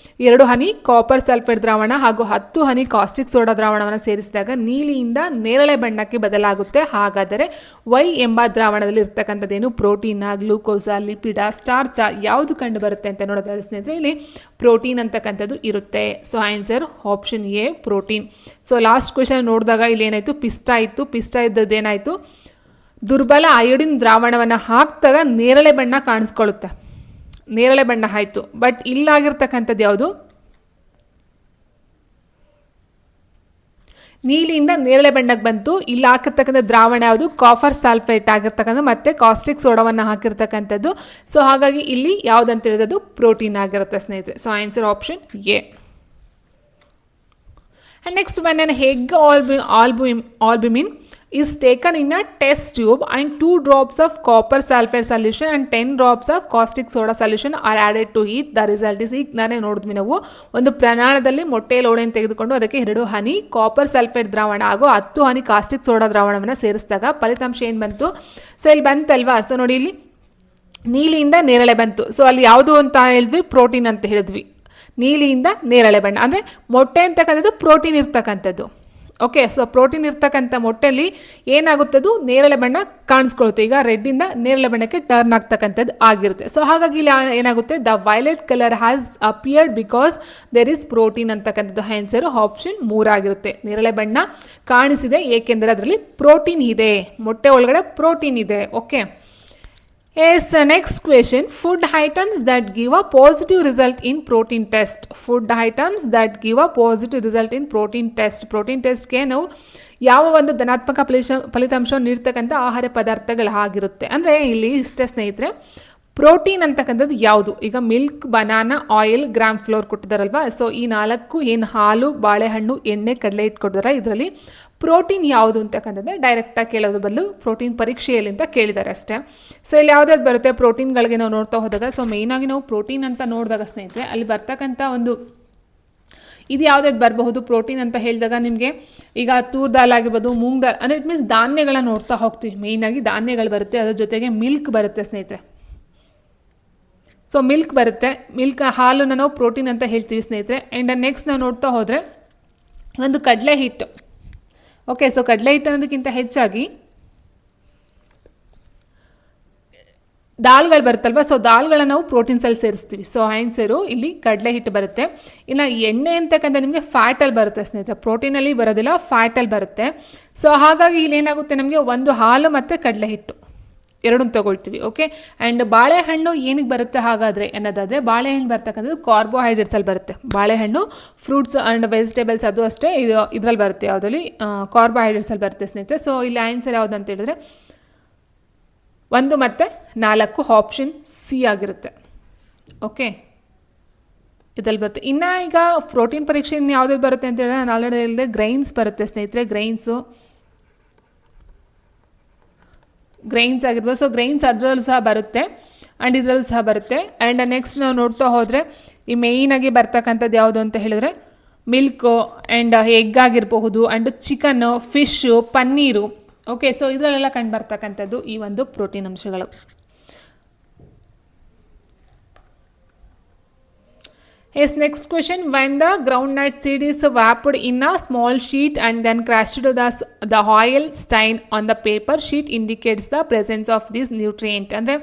2 ಹನಿ ಕಾಪರ್ ಸಲ್ಫೇಟ್ ದ್ರಾವಣ ಹಾಗೂ 10 ಹನಿ ಕಾಸ್ಟಿಕ್ ಸೋಡಾ ದ್ರಾವಣವನ್ನು ಸೇರಿಸಿದಾಗ ನೀಲಿಯಿಂದ ನೇರಳೆ ಬಣ್ಣಕ್ಕೆ ಬದಲಾಗುತ್ತೆ. ಹಾಗಾದರೆ ವೈ ಎಂಬ ದ್ರಾವಣದಲ್ಲಿ ಇರ್ತಕ್ಕಂಥದ್ದೇನು? ಪ್ರೋಟೀನ, ಗ್ಲೂಕೋಸ, ಲಿಪಿಡ, ಸ್ಟಾರ್ಚ ಯಾವುದು ಕಂಡು ಬರುತ್ತೆ ಅಂತ ನೋಡೋದಾದ್ರೆ ಸ್ನೇಹಿತರೆ ಇಲ್ಲಿ ಪ್ರೋಟೀನ್ ಅಂತಕ್ಕಂಥದ್ದು ಇರುತ್ತೆ. So answer option A protein. So last question ನೋಡಿದಾಗ ಇಲ್ಲಿ ಏನಾಯಿತು? ಪಿಷ್ಟ ಇತ್ತು. ಪಿಷ್ಟ ಇದ್ದದ್ದೇನಾಯಿತು? ದುರ್ಬಲ ಅಯೋಡಿನ್ ದ್ರಾವಣವನ್ನು ಹಾಕಿದಾಗ ನೇರಳೆ ಬಣ್ಣ ಕಾಣಿಸ್ಕೊಳ್ಳುತ್ತೆ, ನೇರಳೆ ಬಣ್ಣ ಆಯಿತು. ಬಟ್ ಇಲ್ಲಾಗಿರ್ತಕ್ಕಂಥದ್ದು ಯಾವುದು? ನೀಲಿಯಿಂದ ನೇರಳೆ ಬಣ್ಣಕ್ಕೆ ಬಂತು. ಇಲ್ಲಿ ಹಾಕಿರ್ತಕ್ಕಂಥ ದ್ರಾವಣ ಯಾವುದು? ಕಾಪರ್ ಸಲ್ಫೇಟ್ ಆಗಿರ್ತಕ್ಕಂಥ ಮತ್ತು ಕಾಸ್ಟಿಕ್ ಸೋಡಾವನ್ನು ಹಾಕಿರ್ತಕ್ಕಂಥದ್ದು. ಸೊ ಹಾಗಾಗಿ ಇಲ್ಲಿ ಯಾವುದಂತ ಹೇಳಿದ್ದು ಪ್ರೋಟೀನ್ ಆಗಿರುತ್ತೆ ಸ್ನೇಹಿತರೆ. So answer option A. And next when an egg albumin is taken in a test tube and 2 drops of copper sulfate solution and 10 drops of caustic soda solution are added to it. The result is, ಈಗ ನಾನೇ ನೋಡಿದ್ವಿ ನಾವು ಒಂದು ಪ್ರಮಾಣದಲ್ಲಿ ಮೊಟ್ಟೆ ಲೋಳೆಯನ್ನು ತೆಗೆದುಕೊಂಡು ಅದಕ್ಕೆ 2 ಹನಿ ಕಾಪರ್ ಸಲ್ಫೇಟ್ ದ್ರಾವಣ ಹಾಗೂ 10 ಹನಿ ಕಾಸ್ಟಿಕ್ ಸೋಡಾ ದ್ರಾವಣವನ್ನು ಸೇರಿಸಿದಾಗ ಫಲಿತಾಂಶ ಏನು ಬಂತು? ಸೊ ಇಲ್ಲಿ ಬಂತಲ್ವಾ? ಸೊ ನೋಡಿ, ಇಲ್ಲಿ ನೀಲಿಯಿಂದ ನೇರಳೆ ಬಂತು. ಸೊ ಅಲ್ಲಿ ಯಾವುದು ಅಂತ ಹೇಳಿದ್ವಿ? ಪ್ರೋಟೀನ್ ಅಂತ ಹೇಳಿದ್ವಿ. ನೀಲಿಯಿಂದ ನೇರಳೆ ಬಣ್ಣ ಅಂದರೆ ಮೊಟ್ಟೆ ಅಂತಕ್ಕಂಥದ್ದು ಪ್ರೋಟೀನ್ ಇರ್ತಕ್ಕಂಥದ್ದು. ಓಕೆ, ಸೊ ಪ್ರೋಟೀನ್ ಇರ್ತಕ್ಕಂಥ ಮೊಟ್ಟೆಯಲ್ಲಿ ಏನಾಗುತ್ತದು? ನೇರಳೆ ಬಣ್ಣ ಕಾಣಿಸ್ಕೊಳುತ್ತೆ. ಈಗ ರೆಡ್ಡಿಂದ ನೇರಳೆ ಬಣ್ಣಕ್ಕೆ ಟರ್ನ್ ಆಗ್ತಕ್ಕಂಥದ್ದು ಆಗಿರುತ್ತೆ. ಸೊ ಹಾಗಾಗಿ ಇಲ್ಲಿ ಏನಾಗುತ್ತೆ? The violet colour has appeared because there is protein ಅಂತಕ್ಕಂಥದ್ದು. ಆನ್ಸರ್ ಆಪ್ಷನ್ 3 ಆಗಿರುತ್ತೆ. ನೇರಳೆ ಬಣ್ಣ ಕಾಣಿಸಿದೆ ಏಕೆಂದರೆ ಅದರಲ್ಲಿ ಪ್ರೋಟೀನ್ ಇದೆ, ಮೊಟ್ಟೆ ಒಳಗಡೆ ಪ್ರೋಟೀನ್ ಇದೆ. Okay, yes, next question. Food items that give a positive result in protein test. Food items that give a positive result in protein test. protein testಗೆ ನಾವು ಯಾವ ಒಂದು ಧನಾತ್ಮಕ ಫಲಿತಾಂಶವನ್ನು ನೀಡ್ತಕ್ಕಂಥ ಆಹಾರ ಪದಾರ್ಥಗಳಾಗಿರುತ್ತೆ ಅಂದರೆ ಇಲ್ಲಿ ಇಷ್ಟೇ ಸ್ನೇಹಿತರೆ. ಪ್ರೋಟೀನ್ ಅಂತಕ್ಕಂಥದ್ದು ಯಾವುದು? ಈಗ milk, banana, oil, gram flour ಕೊಟ್ಟಿದ್ದಾರಲ್ವಾ? ಸೊ ಈ 4 ಏನು ಹಾಲು, ಬಾಳೆಹಣ್ಣು, ಎಣ್ಣೆ, ಕಡಲೆ ಹಿಟ್ಟು ಕೊಟ್ಟಿದ್ದಾರೆ. ಇದರಲ್ಲಿ ಪ್ರೋಟೀನ್ ಯಾವುದು ಅಂತಕ್ಕಂಥದ್ದೇ ಡೈರೆಕ್ಟಾಗಿ ಕೇಳೋದು ಬದಲು ಪ್ರೋಟೀನ್ ಪರೀಕ್ಷೆಯಲ್ಲಿ ಅಂತ ಕೇಳಿದ್ದಾರೆ ಅಷ್ಟೇ. ಸೊ ಇಲ್ಲಿ ಯಾವುದಾದ್ರು ಬರುತ್ತೆ ಪ್ರೋಟೀನ್ಗಳಿಗೆ ನಾವು ನೋಡ್ತಾ ಹೋದಾಗ? ಸೊ ಮೇಯ್ನಾಗಿ ನಾವು ಪ್ರೋಟೀನ್ ಅಂತ ನೋಡಿದಾಗ ಸ್ನೇಹಿತರೆ ಅಲ್ಲಿ ಬರ್ತಕ್ಕಂಥ ಒಂದು ಇದು ಯಾವುದಾದ್ರು ಬರಬಹುದು ಪ್ರೋಟೀನ್ ಅಂತ ಹೇಳಿದಾಗ ನಿಮಗೆ. ಈಗ ತೂರ್ ದಾಲ್ ಆಗಿರ್ಬೋದು, ಮೂಂಗ್ ದಾಲ್ ಅಂದರೆ ಇಟ್ ಮೀನ್ಸ್ ಧಾನ್ಯಗಳನ್ನ ನೋಡ್ತಾ ಹೋಗ್ತೀವಿ. ಮೇಯ್ನಾಗಿ ಧಾನ್ಯಗಳು ಬರುತ್ತೆ, ಅದ್ರ ಜೊತೆಗೆ ಮಿಲ್ಕ್ ಬರುತ್ತೆ ಸ್ನೇಹಿತರೆ. ಸೊ ಮಿಲ್ಕ್ ಬರುತ್ತೆ, ಮಿಲ್ಕ್ ಹಾಲನ್ನು ನಾವು ಪ್ರೋಟೀನ್ ಅಂತ ಹೇಳ್ತೀವಿ ಸ್ನೇಹಿತರೆ. ಆ್ಯಂಡ್ ನೆಕ್ಸ್ಟ್ ನಾವು ನೋಡ್ತಾ ಹೋದರೆ ಒಂದು ಕಡಲೆ ಹಿಟ್ಟು. ಓಕೆ, ಸೊ ಕಡಲೆ ಹಿಟ್ಟು ಅನ್ನೋದಕ್ಕಿಂತ ಹೆಚ್ಚಾಗಿ ದಾಲ್ಗಳು ಬರುತ್ತಲ್ವ? ಸೊ ದಾಲ್ಗಳನ್ನ ನಾವು ಪ್ರೋಟೀನ್ಸಲ್ಲಿ ಸೇರಿಸ್ತೀವಿ. ಸೊ ಆನ್ಸರು ಇಲ್ಲಿ ಕಡಲೆ ಹಿಟ್ಟು ಬರುತ್ತೆ. ಇನ್ನು ಎಣ್ಣೆ ಅಂತಕ್ಕಂಥ ನಿಮಗೆ ಫ್ಯಾಟಲ್ಲಿ ಬರುತ್ತೆ ಸ್ನೇಹಿತರೆ, ಪ್ರೋಟೀನಲ್ಲಿ ಬರೋದಿಲ್ಲ, ಫ್ಯಾಟಲ್ಲಿ ಬರುತ್ತೆ. ಸೊ ಹಾಗಾಗಿ ಇಲ್ಲಿ ಏನಾಗುತ್ತೆ, ನಮಗೆ ಒಂದು ಹಾಲು ಮತ್ತು ಕಡಲೆ ಹಿಟ್ಟು ಎರಡನ್ನು ತೊಗೊಳ್ತೀವಿ. ಓಕೆ, ಆ್ಯಂಡ್ ಬಾಳೆಹಣ್ಣು ಏನಕ್ಕೆ ಬರುತ್ತೆ ಹಾಗಾದರೆ ಅನ್ನೋದಾದರೆ, ಬಾಳೆಹಣ್ಣು ಬರ್ತಕ್ಕಂಥದ್ದು ಕಾರ್ಬೋಹೈಡ್ರೇಟ್ಸಲ್ಲಿ ಬರುತ್ತೆ. ಬಾಳೆಹಣ್ಣು ಫ್ರೂಟ್ಸ್ ಆ್ಯಂಡ್ ವೆಜಿಟೇಬಲ್ಸ್ ಅದು ಅಷ್ಟೇ ಇದರಲ್ಲಿ ಬರುತ್ತೆ, ಯಾವುದರಲ್ಲಿ ಕಾರ್ಬೋಹೈಡ್ರೇಟ್ಸಲ್ಲಿ ಬರುತ್ತೆ ಸ್ನೇಹಿತರೆ. ಸೊ ಇಲ್ಲಿ ಆನ್ಸರ್ ಯಾವುದು ಅಂತ ಹೇಳಿದ್ರೆ 1 ಮತ್ತು 4 ಆಪ್ಷನ್ ಸಿ ಆಗಿರುತ್ತೆ. ಓಕೆ, ಇದ್ರಲ್ಲಿ ಬರುತ್ತೆ. ಇನ್ನು ಈಗ ಪ್ರೋಟೀನ್ ಪರೀಕ್ಷೆ ಇನ್ನು ಯಾವುದಾದ್ರು ಬರುತ್ತೆ ಅಂತ ಹೇಳಿದ್ರೆ ನಾನು ಆಲ್ರೆಡಿ ಹೇಳಿದೆ ಗ್ರೈನ್ಸ್ ಬರುತ್ತೆ ಸ್ನೇಹಿತರೆ. ಗ್ರೈನ್ಸ್ ಆಗಿರ್ಬೋದು. ಸೊ ಗ್ರೈನ್ಸ್ ಅದರಲ್ಲೂ ಸಹ ಬರುತ್ತೆ ಆ್ಯಂಡ್ ಇದರಲ್ಲೂ ಸಹ ಬರುತ್ತೆ. ಆ್ಯಂಡ್ ನೆಕ್ಸ್ಟ್ ನಾವು ನೋಡ್ತಾ ಹೋದರೆ ಈ ಮೇಯ್ನಾಗಿ ಬರ್ತಕ್ಕಂಥದ್ದು ಯಾವುದು ಅಂತ ಹೇಳಿದ್ರೆ ಮಿಲ್ಕು ಆ್ಯಂಡ್ ಎಗ್ ಆಗಿರಬಹುದು and chicken, fish, paneer. Okay, so ಇದರಲ್ಲೆಲ್ಲ ಕಂಡು ಬರ್ತಕ್ಕಂಥದ್ದು ಈ ಒಂದು ಪ್ರೋಟೀನ್ ಅಂಶಗಳು. Yes, next question. When the groundnut seed is wrapped in a small sheet and then crushed, the oil stain on the paper sheet indicates the presence of this nutrient. ಅಂದರೆ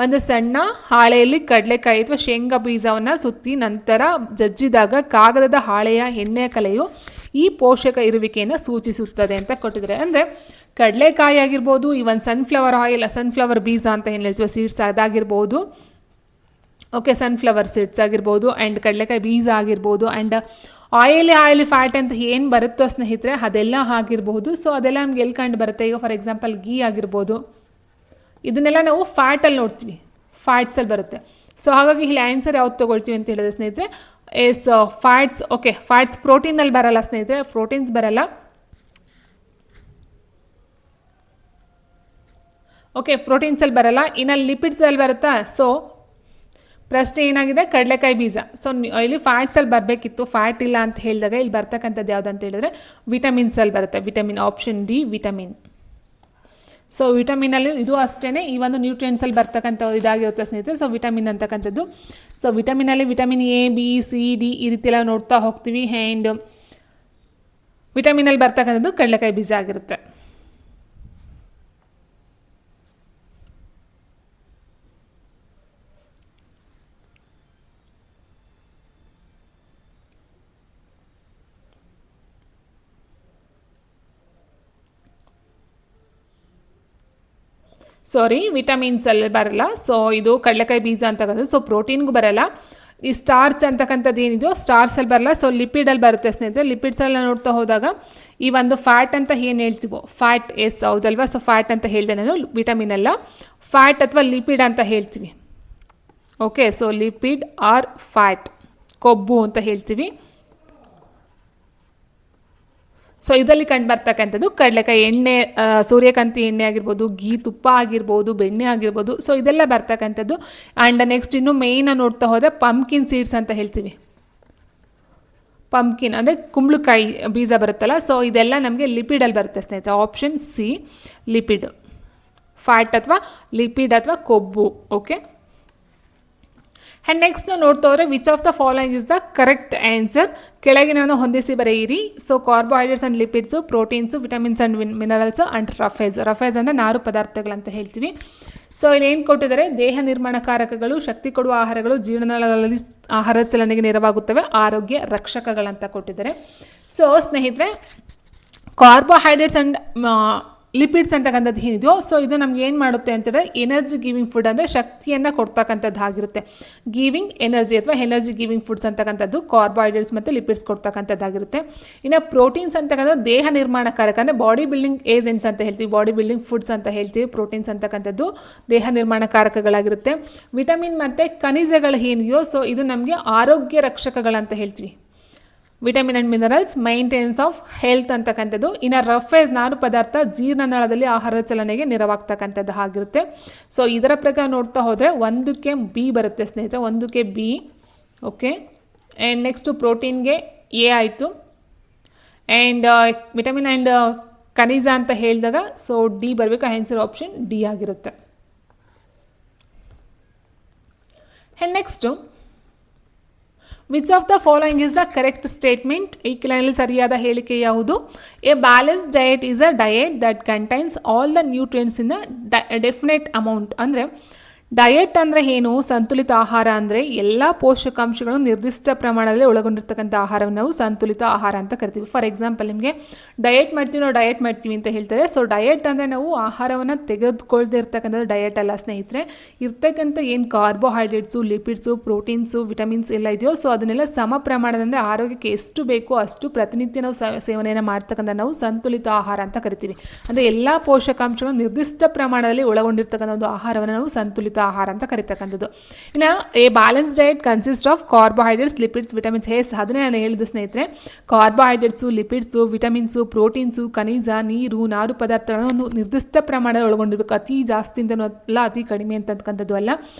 ಒಂದು ಸಣ್ಣ ಹಾಳೆಯಲ್ಲಿ ಕಡಲೆಕಾಯಿ ಅಥವಾ ಶೇಂಗಾ ಬೀಜವನ್ನು ಸುತ್ತಿ ನಂತರ ಜಜ್ಜಿದಾಗ ಕಾಗದದ ಹಾಳೆಯ ಎಣ್ಣೆಯ ಕಲೆಯು ಈ ಪೋಷಕ ಇರುವಿಕೆಯನ್ನು ಸೂಚಿಸುತ್ತದೆ ಅಂತ ಕೊಟ್ಟಿದ್ದಾರೆ. ಅಂದರೆ ಕಡಲೆಕಾಯಿ ಆಗಿರ್ಬೋದು, ಈವನ್ ಸನ್ಫ್ಲವರ್ ಆಯಿಲ್, ಸನ್ಫ್ಲವರ್ ಬೀಜ ಅಂತ ಏನು ಹೇಳ್ತೀವಿ, ಸೀಡ್ಸ್ ಅದಾಗಿರ್ಬೋದು. ಓಕೆ, ಸನ್ಫ್ಲವರ್ ಸೀಡ್ಸ್ ಆಗಿರ್ಬೋದು ಆ್ಯಂಡ್ ಕಡಲೆಕಾಯಿ ಬೀಜ ಆಗಿರ್ಬೋದು ಆ್ಯಂಡ್ ಆಯಿಲಿ ಫ್ಯಾಟ್ ಅಂತ ಏನು ಬರುತ್ತೋ ಸ್ನೇಹಿತರೆ ಅದೆಲ್ಲ ಆಗಿರ್ಬೋದು. ಸೊ ಅದೆಲ್ಲ ನಮ್ಗೆ ಎಲ್ಲಿ ಕಂಡು ಬರುತ್ತೆ? ಈಗ ಫಾರ್ ಎಕ್ಸಾಂಪಲ್ ಗೀ ಆಗಿರ್ಬೋದು, ಇದನ್ನೆಲ್ಲ ನಾವು ಫ್ಯಾಟಲ್ಲಿ ನೋಡ್ತೀವಿ, ಫ್ಯಾಟ್ಸಲ್ಲಿ ಬರುತ್ತೆ. ಸೊ ಹಾಗಾಗಿ ಇಲ್ಲಿ ಆನ್ಸರ್ ಯಾವ್ದು ತೊಗೊಳ್ತೀವಿ ಅಂತ ಹೇಳಿದ್ರೆ ಸ್ನೇಹಿತರೆ ಫ್ಯಾಟ್ಸ್. ಓಕೆ, ಫ್ಯಾಟ್ಸ್ ಪ್ರೋಟೀನಲ್ಲಿ ಬರಲ್ಲ ಸ್ನೇಹಿತರೆ, ಪ್ರೋಟೀನ್ಸ್ ಬರಲ್ಲ. ಓಕೆ, ಪ್ರೋಟೀನ್ಸಲ್ಲಿ ಬರಲ್ಲ. ಇನ್ನು ಲಿಪಿಡ್ಸಲ್ಲಿ ಬರುತ್ತಾ? ಸೊ ಪ್ರಶ್ನೆ ಏನಾಗಿದೆ? ಕಡಲೆಕಾಯಿ ಬೀಜ. ಸೊ ಇಲ್ಲಿ ಫ್ಯಾಟ್ಸಲ್ಲಿ ಬರಬೇಕಿತ್ತು, ಫ್ಯಾಟ್ ಇಲ್ಲ ಅಂತ ಹೇಳಿದಾಗ ಇಲ್ಲಿ ಬರ್ತಕ್ಕಂಥದ್ದು ಯಾವುದು ಅಂತ ಹೇಳಿದ್ರೆ ವಿಟಮಿನ್ಸಲ್ಲಿ ಬರುತ್ತೆ. Vitamin, option D vitamin. So ವಿಟಮಿನಲ್ಲಿ ಇದು ಅಷ್ಟೇ ಈ ಒಂದು ನ್ಯೂಟ್ರಿಯೆಂಟ್ಸಲ್ಲಿ ಬರ್ತಕ್ಕಂಥ ಇದಾಗಿರುತ್ತೆ ಸ್ನೇಹಿತರೆ. ಸೊ ವಿಟಮಿನ್ ಅಂತಕ್ಕಂಥದ್ದು. ಸೊ ವಿಟಮಿನಲ್ಲಿ vitamin A, B, C, D ಈ ರೀತಿ ಎಲ್ಲ ನೋಡ್ತಾ ಹೋಗ್ತೀವಿ. ಆ್ಯಂಡ್ ವಿಟಮಿನಲ್ಲಿ ಬರ್ತಕ್ಕಂಥದ್ದು ಕಡಲೆಕಾಯಿ ಬೀಜ ಆಗಿರುತ್ತೆ. ಸಾರಿ, ವಿಟಮಿನ್ಸಲ್ಲಿ ಬರಲ್ಲ. ಸೊ ಇದು ಕಡಲೆಕಾಯಿ ಬೀಜ ಅಂತಕ್ಕಂಥದ್ದು. ಸೊ ಪ್ರೋಟೀನ್ಗೂ ಬರಲ್ಲ. ಈ ಸ್ಟಾರ್ಚ್ ಅಂತಕ್ಕಂಥದ್ದು ಏನಿದೆಯೋ ಸ್ಟಾರ್ಚಲ್ಲಿ ಬರಲ್ಲ. ಸೊ ಲಿಪಿಡಲ್ಲಿ ಬರುತ್ತೆ ಸ್ನೇಹಿತರೆ. ಲಿಪಿಡ್ಸೆಲ್ಲ ನೋಡ್ತಾ ಹೋದಾಗ ಈ ಒಂದು ಫ್ಯಾಟ್ ಅಂತ ಏನು ಹೇಳ್ತೀವೋ ಫ್ಯಾಟ್, ಎಸ್ ಹೌದಲ್ವಾ? ಸೊ ಫ್ಯಾಟ್ ಅಂತ ಹೇಳಿದೆ ನಾನು, ವಿಟಮಿನ್ ಅಲ್ಲ, ಫ್ಯಾಟ್ ಅಥವಾ ಲಿಪಿಡ್ ಅಂತ ಹೇಳ್ತೀವಿ. Okay, so lipid or fat, ಕೊಬ್ಬು ಅಂತ ಹೇಳ್ತೀವಿ. ಸೊ ಇದರಲ್ಲಿ ಕಂಡು ಬರ್ತಕ್ಕಂಥದ್ದು ಕಡಲೆಕಾಯಿ ಎಣ್ಣೆ, ಸೂರ್ಯಕಾಂತಿ ಎಣ್ಣೆ ಆಗಿರ್ಬೋದು, ಗೀ ತುಪ್ಪ ಆಗಿರ್ಬೋದು, ಬೆಣ್ಣೆ ಆಗಿರ್ಬೋದು. ಸೊ ಇದೆಲ್ಲ ಬರ್ತಕ್ಕಂಥದ್ದು. ಆ್ಯಂಡ್ ನೆಕ್ಸ್ಟ್ ಇನ್ನು ಮೇಯ್ನ ನೋಡ್ತಾ ಹೋದರೆ ಪಂಪ್ಕಿನ್ ಸೀಡ್ಸ್ ಅಂತ ಹೇಳ್ತೀವಿ. ಪಂಪ್ಕಿನ್ ಅಂದರೆ ಕುಂಬಳಕಾಯಿ ಬೀಜ ಬರುತ್ತಲ್ಲ, ಸೊ ಇದೆಲ್ಲ ನಮಗೆ ಲಿಪಿಡಲ್ಲಿ ಬರುತ್ತೆ ಸ್ನೇಹಿತರೆ. ಆಪ್ಷನ್ ಸಿ ಲಿಪಿಡ್, ಫ್ಯಾಟ್ ಅಥವಾ ಲಿಪಿಡ್ ಅಥವಾ ಕೊಬ್ಬು. ಓಕೆ. ಆ್ಯಂಡ್ ನೆಕ್ಸ್ಟ್ ನಾವು ನೋಡ್ತಾ ಹೋದರೆ which of the following is the correct answer. ಕೆಳಗಿನ ಹೊಂದಿಸಿ ಬರೆಯಿರಿ. So carbohydrates and lipids, proteins, vitamins and minerals and roughage ಅಂದರೆ ನಾರು ಪದಾರ್ಥಗಳಂತ ಹೇಳ್ತೀವಿ. ಸೊ ಇಲ್ಲಿ ಏನು ಕೊಟ್ಟಿದ್ದಾರೆ, ದೇಹ ನಿರ್ಮಾಣಕಾರಕಗಳು, ಶಕ್ತಿ ಕೊಡುವ ಆಹಾರಗಳು, ಜೀರ್ಣನಾಳಗಳಲ್ಲಿ ಆಹಾರ ಚಲನೆಗೆ ನೆರವಾಗುತ್ತವೆ, ಆರೋಗ್ಯ ರಕ್ಷಕಗಳಂತ ಕೊಟ್ಟಿದ್ದಾರೆ. ಸೊ ಸ್ನೇಹಿತರೆ, ಕಾರ್ಬೋಹೈಡ್ರೇಟ್ಸ್ ಆ್ಯಂಡ್ ಲಿಪಿಡ್ಸ್ ಅಂತಕ್ಕಂಥದ್ದು ಏನಿದೆಯೋ, ಸೊ ಇದು ನಮ್ಗೆ ಏನು ಮಾಡುತ್ತೆ ಅಂತಂದರೆ ಎನರ್ಜಿ ಗಿವಿಂಗ್ ಫುಡ್, ಅಂದರೆ ಶಕ್ತಿಯನ್ನು ಕೊಡ್ತಕ್ಕಂಥದ್ದು ಆಗಿರುತ್ತೆ. ಗಿವಿಂಗ್ ಎನರ್ಜಿ ಅಥವಾ ಎನರ್ಜಿ ಗಿವಿಂಗ್ ಫುಡ್ಸ್ ಅಂತಕ್ಕಂಥದ್ದು ಕಾರ್ಬೋಹೈಡ್ರೇಟ್ಸ್ ಮತ್ತು ಲಿಪಿಡ್ಸ್ ಕೊಡ್ತಕ್ಕಂಥದ್ದಾಗಿರುತ್ತೆ. ಇನ್ನು ಪ್ರೋಟೀನ್ಸ್ ಅಂತಕ್ಕಂಥದ್ದು ದೇಹ ನಿರ್ಮಾಣಕಾರಕ, ಅಂದರೆ ಬಾಡಿ ಬಿಲ್ಡಿಂಗ್ ಏಜೆಂಟ್ಸ್ ಅಂತ ಹೇಳ್ತೀವಿ, ಬಾಡಿ ಬಿಲ್ಡಿಂಗ್ ಫುಡ್ಸ್ ಅಂತ ಹೇಳ್ತೀವಿ. ಪ್ರೋಟೀನ್ಸ್ ಅಂತಕ್ಕಂಥದ್ದು ದೇಹ ನಿರ್ಮಾಣಕಾರಕಗಳಾಗಿರುತ್ತೆ. ವಿಟಮಿನ್ ಮತ್ತು ಖನಿಜಗಳು ಏನಿದೆಯೋ, ಸೊ ಇದು ನಮಗೆ ಆರೋಗ್ಯ ರಕ್ಷಕಗಳಂತ ಹೇಳ್ತೀವಿ. Vitamin and minerals, maintenance of health ಅಂತಕ್ಕಂಥದ್ದು. ಇನ್ನು ರಫೇಸ್ ನಾರು ಪದಾರ್ಥ ಜೀರ್ಣನಾಳದಲ್ಲಿ ಆಹಾರದ ಚಲನೆಗೆ ನೆರವಾಗ್ತಕ್ಕಂಥದ್ದು ಆಗಿರುತ್ತೆ. ಸೊ ಇದರ ಪ್ರಕಾರ ನೋಡ್ತಾ ಹೋದರೆ 1ಕ್ಕೆ ಬಿ ಬರುತ್ತೆ ಸ್ನೇಹಿತರೆ, 1ಕ್ಕೆ ಬಿ. ಓಕೆ. ಆ್ಯಂಡ್ ನೆಕ್ಸ್ಟು ಪ್ರೋಟೀನ್ಗೆ ಎ ಆಯಿತು. ಆ್ಯಂಡ್ ವಿಟಮಿನ್ ಆ್ಯಂಡ್ ಖನಿಜ ಅಂತ ಹೇಳಿದಾಗ ಸೊ ಡಿ ಬರಬೇಕು. ಆನ್ಸರ್ ಆಪ್ಷನ್ ಡಿ ಆಗಿರುತ್ತೆ. And next which of the following is the correct statement. ಈ ಕೆಳಗಿನಲ್ಲಿ ಸರಿಯಾದ ಹೇಳಿಕೆ ಯಾವುದು? A balance diet is a diet that contains all the nutrients in a definite amount. ಅಂದರೆ ಡಯಟ್ ಅಂದರೆ ಏನು? ಸಂತುಲಿತ ಆಹಾರ ಅಂದರೆ ಎಲ್ಲ ಪೋಷಕಾಂಶಗಳು ನಿರ್ದಿಷ್ಟ ಪ್ರಮಾಣದಲ್ಲಿ ಒಳಗೊಂಡಿರ್ತಕ್ಕಂಥ ಆಹಾರವನ್ನು ನಾವು ಸಂತುಲಿತ ಆಹಾರ ಅಂತ ಕರಿತೀವಿ. ಫಾರ್ ಎಕ್ಸಾಂಪಲ್, ನಿಮಗೆ ಡಯಟ್ ಮಾಡ್ತೀವಿ ಅಂತ ಹೇಳ್ತಾರೆ. ಸೊ ಡಯಟ್ ಅಂದರೆ ನಾವು ಆಹಾರವನ್ನು ತೆಗೆದುಕೊಳ್ದೇ ಇರ್ತಕ್ಕಂಥದ್ದು ಡಯಟ್ ಅಲ್ಲ ಸ್ನೇಹಿತರೆ. ಇರ್ತಕ್ಕಂಥ ಏನು ಕಾರ್ಬೋಹೈಡ್ರೇಟ್ಸು, ಲಿಪಿಡ್ಸು, ಪ್ರೋಟೀನ್ಸು, ವಿಟಮಿನ್ಸ್ ಎಲ್ಲ ಇದೆಯೋ, ಸೊ ಅದನ್ನೆಲ್ಲ ಸಮ ಪ್ರಮಾಣದಲ್ಲಿ ಆರೋಗ್ಯಕ್ಕೆ ಎಷ್ಟು ಬೇಕೋ ಅಷ್ಟು ಪ್ರತಿನಿತ್ಯ ನಾವು ಸೇವನೆಯನ್ನು ಮಾಡ್ತಕ್ಕಂಥ ನಾವು ಸಂತುಲಿತ ಆಹಾರ ಅಂತ ಕರಿತೀವಿ. ಅಂದರೆ ಎಲ್ಲ ಪೋಷಕಾಂಶಗಳು ನಿರ್ದಿಷ್ಟ ಪ್ರಮಾಣದಲ್ಲಿ ಒಳಗೊಂಡಿರ್ತಕ್ಕಂಥ ಒಂದು ಆಹಾರವನ್ನು ನಾವು ಸಂತುಲಿತ ಆಹಾರ ಅಂತ ಕರಿತಕ್ಕಂಥದ್ದು. ಇನ್ನು A balance diet consist of carbohydrates, lipids, vitamins. ಅದನ್ನೇ ನಾನು ಹೇಳಿದ್ದು ಸ್ನೇಹಿತರೆ. ಕಾರ್ಬೋಹೈಡ್ರೇಟ್ಸು, ಲಿಪಿಡ್ಸು, ವಿಟಮಿನ್ಸು, ಪ್ರೋಟೀನ್ಸು, ಖನಿಜ, ನೀರು, ನಾರು ಪದಾರ್ಥಗಳನ್ನು ಒಂದು ನಿರ್ದಿಷ್ಟ ಪ್ರಮಾಣದಲ್ಲಿ ಒಳಗೊಂಡಿರಬೇಕು. ಅತಿ ಜಾಸ್ತಿ ಅಂತಲ್ಲ, ಅತಿ ಕಡಿಮೆ ಅಂತಕ್ಕಂಥದ್ದು ಅಲ್ಲ.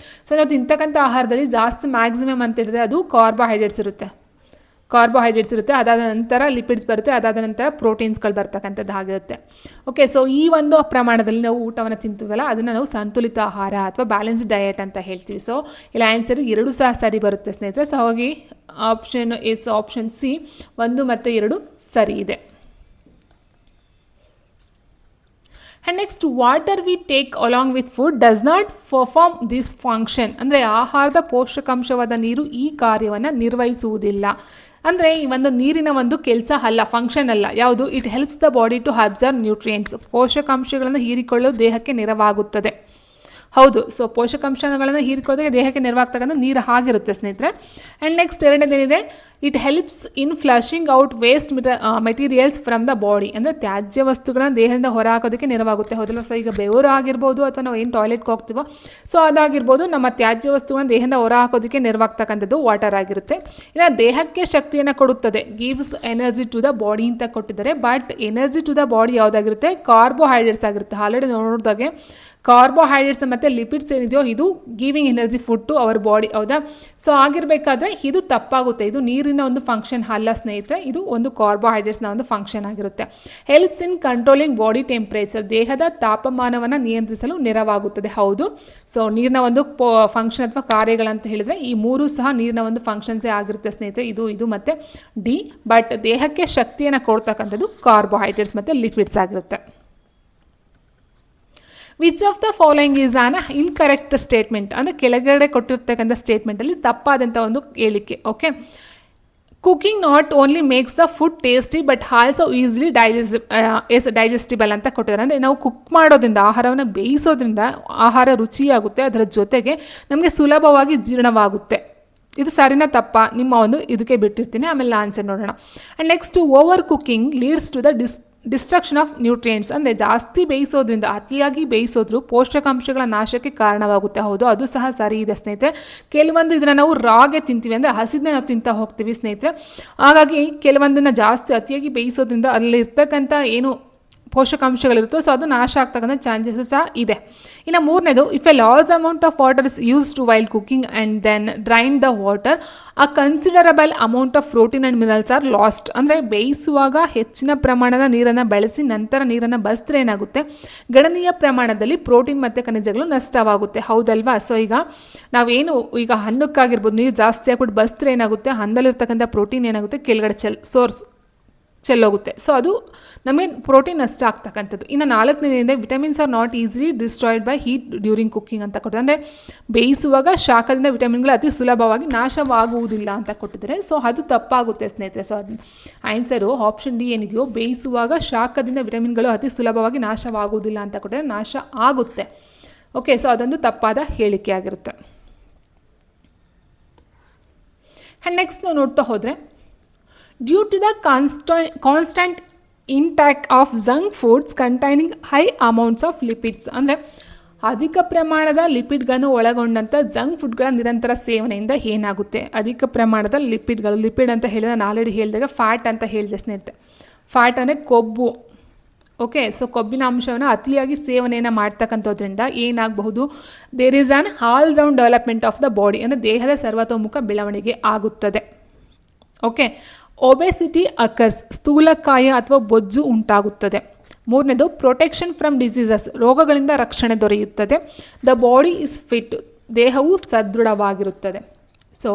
ಸೊ ನಾವು ತಿಂತಕ್ಕಂಥ ಆಹಾರದಲ್ಲಿ ಜಾಸ್ತಿ ಮ್ಯಾಕ್ಸಿಮಮ್ ಅಂತ ಹೇಳಿದ್ರೆ ಅದು ಕಾರ್ಬೋಹೈಡ್ರೇಟ್ಸ್ ಇರುತ್ತೆ. ಅದಾದ ನಂತರ ಲಿಪಿಡ್ಸ್ ಬರುತ್ತೆ, ಅದಾದ ನಂತರ ಪ್ರೋಟೀನ್ಸ್ಗಳು ಬರ್ತಕ್ಕಂಥದ್ದು ಆಗಿರುತ್ತೆ. ಓಕೆ. ಸೊ ಈ ಒಂದು ಪ್ರಮಾಣದಲ್ಲಿ ನಾವು ಊಟವನ್ನು ತಿಂತೀವಲ್ಲ, ಅದನ್ನು ನಾವು ಸಂತುಲಿತ ಆಹಾರ ಅಥವಾ ಬ್ಯಾಲೆನ್ಸ್ ಡಯಟ್ ಅಂತ ಹೇಳ್ತೀವಿ. ಸೊ ಇಲ್ಲಿ ಆನ್ಸರ್ 2 ಸಹ ಸರಿ ಬರುತ್ತೆ ಸ್ನೇಹಿತರೆ. ಸೊ ಹಾಗಾಗಿ ಆಪ್ಷನ್ ಸಿ 1 ಮತ್ತು 2 ಸರಿ ಇದೆ. And next, water we take along with food does not perform this function. ಅಂದರೆ ಆಹಾರದ ಪೋಷಕಾಂಶವಾದ ನೀರು ಈ ಕಾರ್ಯವನ್ನು ನಿರ್ವಹಿಸುವುದಿಲ್ಲ. ಅಂದರೆ ಈ ಒಂದು ನೀರಿನ ಒಂದು ಕೆಲಸ ಅಲ್ಲ, ಫಂಕ್ಷನ್ ಅಲ್ಲ. ಯಾವುದು? It helps the body to observe nutrients. ಪೋಷಕಾಂಶಗಳನ್ನು ಹೀರಿಕೊಳ್ಳಲು ದೇಹಕ್ಕೆ ನೆರವಾಗುತ್ತದೆ. ಹೌದು. ಸೊ ಪೋಷಕಾಂಶಗಳನ್ನು ಹೀರಿಕೊಳ್ಳೋದಕ್ಕೆ ದೇಹಕ್ಕೆ ನೆರವಾಗ್ತಕ್ಕಂಥ ನೀರು ಆಗಿರುತ್ತೆ ಸ್ನೇಹಿತರೆ. ಆ್ಯಂಡ್ ನೆಕ್ಸ್ಟ್ ಎರಡನೇದೇನಿದೆ, it helps in flushing out waste materials from the body. ಅಂದರೆ ತ್ಯಾಜ್ಯ ವಸ್ತುಗಳನ್ನು ದೇಹದಿಂದ ಹೊರ ಹಾಕೋದಕ್ಕೆ ನೆರವಾಗುತ್ತೆ. ಹೌದಲ್ಲ? ಸೊ ಈಗ ಬೆವರು ಆಗಿರ್ಬೋದು ಅಥವಾ ನಾವು ಏನು ಟಾಯ್ಲೆಟ್ಗೆ ಹೋಗ್ತೀವೋ ಸೊ ಅದಾಗಿರ್ಬೋದು, ನಮ್ಮ ತ್ಯಾಜ್ಯ ವಸ್ತುಗಳನ್ನು ದೇಹದಿಂದ ಹೊರ ಹಾಕೋದಕ್ಕೆ ನೆರವಾಗ್ತಕ್ಕಂಥದ್ದು ವಾಟರ್ ಆಗಿರುತ್ತೆ. ಇನ್ನು ದೇಹಕ್ಕೆ ಶಕ್ತಿಯನ್ನು ಕೊಡುತ್ತದೆ, gives energy to the body ಅಂತ ಕೊಟ್ಟಿದ್ದಾರೆ. But energy to the body ಯಾವುದಾಗಿರುತ್ತೆ? ಕಾರ್ಬೋಹೈಡ್ರೇಟ್ಸ್ ಆಗಿರುತ್ತೆ. ಆಲ್ರೆಡಿ ನೋಡಿದಾಗೆ ಕಾರ್ಬೋಹೈಡ್ರೇಟ್ಸ್ ಮತ್ತು ಲಿಪಿಡ್ಸ್ ಏನಿದೆಯೋ ಇದು giving energy food to our body. ಹೌದಾ? ಸೊ ಆಗಿರಬೇಕಾದ್ರೆ ಇದು ತಪ್ಪಾಗುತ್ತೆ. ಇದು ನೀರಿನ ಒಂದು ಫಂಕ್ಷನ್ ಅಲ್ಲ ಸ್ನೇಹಿತರೆ, ಇದು ಒಂದು ಕಾರ್ಬೋಹೈಡ್ರೇಟ್ಸ್ನ ಒಂದು ಫಂಕ್ಷನ್ ಆಗಿರುತ್ತೆ. Helps in controlling body temperature. ದೇಹದ ತಾಪಮಾನವನ್ನು ನಿಯಂತ್ರಿಸಲು ನೆರವಾಗುತ್ತದೆ. ಹೌದು. ಸೊ ನೀರಿನ ಒಂದು ಫಂಕ್ಷನ್ ಅಥವಾ ಕಾರ್ಯಗಳಂತ ಹೇಳಿದರೆ ಈ 3 ಸಹ ನೀರಿನ ಒಂದು ಫಂಕ್ಷನ್ಸೇ ಆಗಿರುತ್ತೆ ಸ್ನೇಹಿತರೆ. ಇದು ಮತ್ತು ಡಿ. ಬಟ್ ದೇಹಕ್ಕೆ ಶಕ್ತಿಯನ್ನು ಕೊಡ್ತಕ್ಕಂಥದ್ದು ಕಾರ್ಬೋಹೈಡ್ರೇಟ್ಸ್ ಮತ್ತು ಲಿಪಿಡ್ಸ್ ಆಗಿರುತ್ತೆ. Which of the following is on incorrect statement. ಅಂದರೆ ಕೆಳಗಡೆ ಕೊಟ್ಟಿರ್ತಕ್ಕಂಥ ಸ್ಟೇಟ್ಮೆಂಟಲ್ಲಿ ತಪ್ಪಾದಂಥ ಒಂದು ಹೇಳಿಕೆ. Okay. Cooking not only makes the food tasty but also easily digestible ಅಂತ ಕೊಟ್ಟಿದ್ದಾರೆ. ಅಂದರೆ ನಾವು ಕುಕ್ ಮಾಡೋದ್ರಿಂದ, ಆಹಾರವನ್ನು ಬೇಯಿಸೋದ್ರಿಂದ ಆಹಾರ ರುಚಿಯಾಗುತ್ತೆ, ಅದರ ಜೊತೆಗೆ ನಮಗೆ ಸುಲಭವಾಗಿ ಜೀರ್ಣವಾಗುತ್ತೆ. ಇದು ಸರಿನಾ ತಪ್ಪಾ? ನಿಮ್ಮ ಒಂದು ಇದಕ್ಕೆ ಬಿಟ್ಟಿರ್ತೀನಿ, ಆಮೇಲೆ ಆನ್ಸರ್ ನೋಡೋಣ. And next, over cooking leads to the destruction of nutrients, ಅಂದರೆ ಜಾಸ್ತಿ ಬೇಯಿಸೋದ್ರಿಂದ, ಅತಿಯಾಗಿ ಬೇಯಿಸೋದ್ರು ಪೋಷಕಾಂಶಗಳ ನಾಶಕ್ಕೆ ಕಾರಣವಾಗುತ್ತೆ. ಹೌದು, ಅದು ಸಹ ಸರಿ ಇದೆ ಸ್ನೇಹಿತರೆ. ಕೆಲವೊಂದು ಇದನ್ನು ನಾವು ರಾಗೆ ತಿಂತೀವಿ, ಅಂದರೆ ಹಸಿದನ್ನ ನಾವು ತಿಂತಾ ಹೋಗ್ತೀವಿ ಸ್ನೇಹಿತರೆ. ಹಾಗಾಗಿ ಕೆಲವೊಂದನ್ನು ಜಾಸ್ತಿ ಅತಿಯಾಗಿ ಬೇಯಿಸೋದ್ರಿಂದ ಅಲ್ಲಿರ್ತಕ್ಕಂಥ ಏನು ಪೋಷಕಾಂಶಗಳಿರುತ್ತೋ ಸೊ ಅದು ನಾಶ ಆಗ್ತಕ್ಕಂಥ ಚಾನ್ಸಸ್ಸು ಸಹ ಇದೆ. ಇನ್ನು ಮೂರನೇದು, if a large amount of water is used while cooking and then drain the water, a considerable amount of protein and minerals are lost. ಅಂದರೆ ಬೇಯಿಸುವಾಗ ಹೆಚ್ಚಿನ ಪ್ರಮಾಣದ ನೀರನ್ನು ಬಳಸಿ ನಂತರ ನೀರನ್ನು ಬಸಿದ್ರೆ ಏನಾಗುತ್ತೆ, ಗಣನೀಯ ಪ್ರಮಾಣದಲ್ಲಿ ಪ್ರೋಟೀನ್ ಮತ್ತು ಖನಿಜಗಳು ನಷ್ಟವಾಗುತ್ತೆ. ಹೌದಲ್ವಾ? ಸೊ ಈಗ ನಾವೇನು ಈಗ ಅನ್ನಕ್ಕಾಗಿರ್ಬೋದು ನೀರು ಜಾಸ್ತಿ ಹಾಕ್ಬಿಟ್ಟು ಬಸಿದ್ರೆ ಏನಾಗುತ್ತೆ, ಅನ್ನದಲ್ಲಿರ್ತಕ್ಕಂಥ ಪ್ರೋಟೀನ್ ಏನಾಗುತ್ತೆ ಕೆಳಗಡೆ ಚೆಲ್ಲೋಗುತ್ತೆ. ಸೊ ಅದು ನಮಗೆ ಪ್ರೋಟೀನ್ ನಷ್ಟ ಆಗ್ತಕ್ಕಂಥದ್ದು. ಇನ್ನು ನಾಲ್ಕನೇದಿಂದ vitamins are not easily destroyed by heat during cooking ಅಂತ ಕೊಟ್ಟಿದ್ದಾರೆ. ಅಂದರೆ ಬೇಯಿಸುವಾಗ ಶಾಖದಿಂದ ವಿಟಮಿನ್ಗಳು ಅತಿ ಸುಲಭವಾಗಿ ನಾಶವಾಗುವುದಿಲ್ಲ ಅಂತ ಕೊಟ್ಟಿದ್ದಾರೆ. ಸೊ ಅದು ತಪ್ಪಾಗುತ್ತೆ ಸ್ನೇಹಿತರೆ. ಸೊ ಅದು ಆನ್ಸರು ಆಪ್ಷನ್ ಡಿ ಏನಿದೆಯೋ, ಬೇಯಿಸುವಾಗ ಶಾಖದಿಂದ ವಿಟಮಿನ್ಗಳು ಅತಿ ಸುಲಭವಾಗಿ ನಾಶವಾಗುವುದಿಲ್ಲ ಅಂತ ಕೊಟ್ಟಿದ್ದಾರೆ, ನಾಶ ಆಗುತ್ತೆ. ಓಕೆ, ಸೊ ಅದೊಂದು ತಪ್ಪಾದ ಹೇಳಿಕೆ ಆಗಿರುತ್ತೆ. ಆ್ಯಂಡ್ ನೆಕ್ಸ್ಟ್ ನಾವು ನೋಡ್ತಾ ಹೋದರೆ, due to the constant intake of junk foods containing high amounts of lipids, ಅಂದರೆ ಅಧಿಕ ಪ್ರಮಾಣದ ಲಿಪಿಡ್ಗಳನ್ನು ಒಳಗೊಂಡಂಥ ಜಂಕ್ ಫುಡ್ಗಳ ನಿರಂತರ ಸೇವನೆಯಿಂದ ಏನಾಗುತ್ತೆ, ಅಧಿಕ ಪ್ರಮಾಣದ ಲಿಪಿಡ್ಗಳು, ಲಿಪಿಡ್ ಅಂತ ಹೇಳಿದ್ರೆ ನಾನು ಆಲ್ರೆಡಿ ಹೇಳಿದಾಗ ಫ್ಯಾಟ್ ಅಂತ ಹೇಳಿದೆ ಸ್ನೇಹಿತರೆ. ಫ್ಯಾಟ್ ಅಂದರೆ ಕೊಬ್ಬು. ಓಕೆ, ಸೊ ಕೊಬ್ಬಿನ ಅಂಶವನ್ನು ಅತಿಯಾಗಿ ಸೇವನೆಯನ್ನು ಮಾಡ್ತಕ್ಕಂಥದ್ರಿಂದ ಏನಾಗಬಹುದು, there is an all round development of the body, ಅಂದರೆ ದೇಹದ ಸರ್ವತೋಮುಖ ಬೆಳವಣಿಗೆ ಆಗುತ್ತದೆ. ಓಕೆ, ಒಬೆಸಿಟಿ ಅಕರ್ಸ್, ಸ್ಥೂಲಕಾಯ ಅಥವಾ ಬೊಜ್ಜು ಉಂಟಾಗುತ್ತದೆ. ಮೂರನೇದು, ಪ್ರೊಟೆಕ್ಷನ್ ಫ್ರಮ್ ಡಿಸೀಸಸ್, ರೋಗಗಳಿಂದ ರಕ್ಷಣೆ ದೊರೆಯುತ್ತದೆ. ದ ಬಾಡಿ ಇಸ್ ಫಿಟ್, ದೇಹವು ಸದೃಢವಾಗಿರುತ್ತದೆ. ಸೊ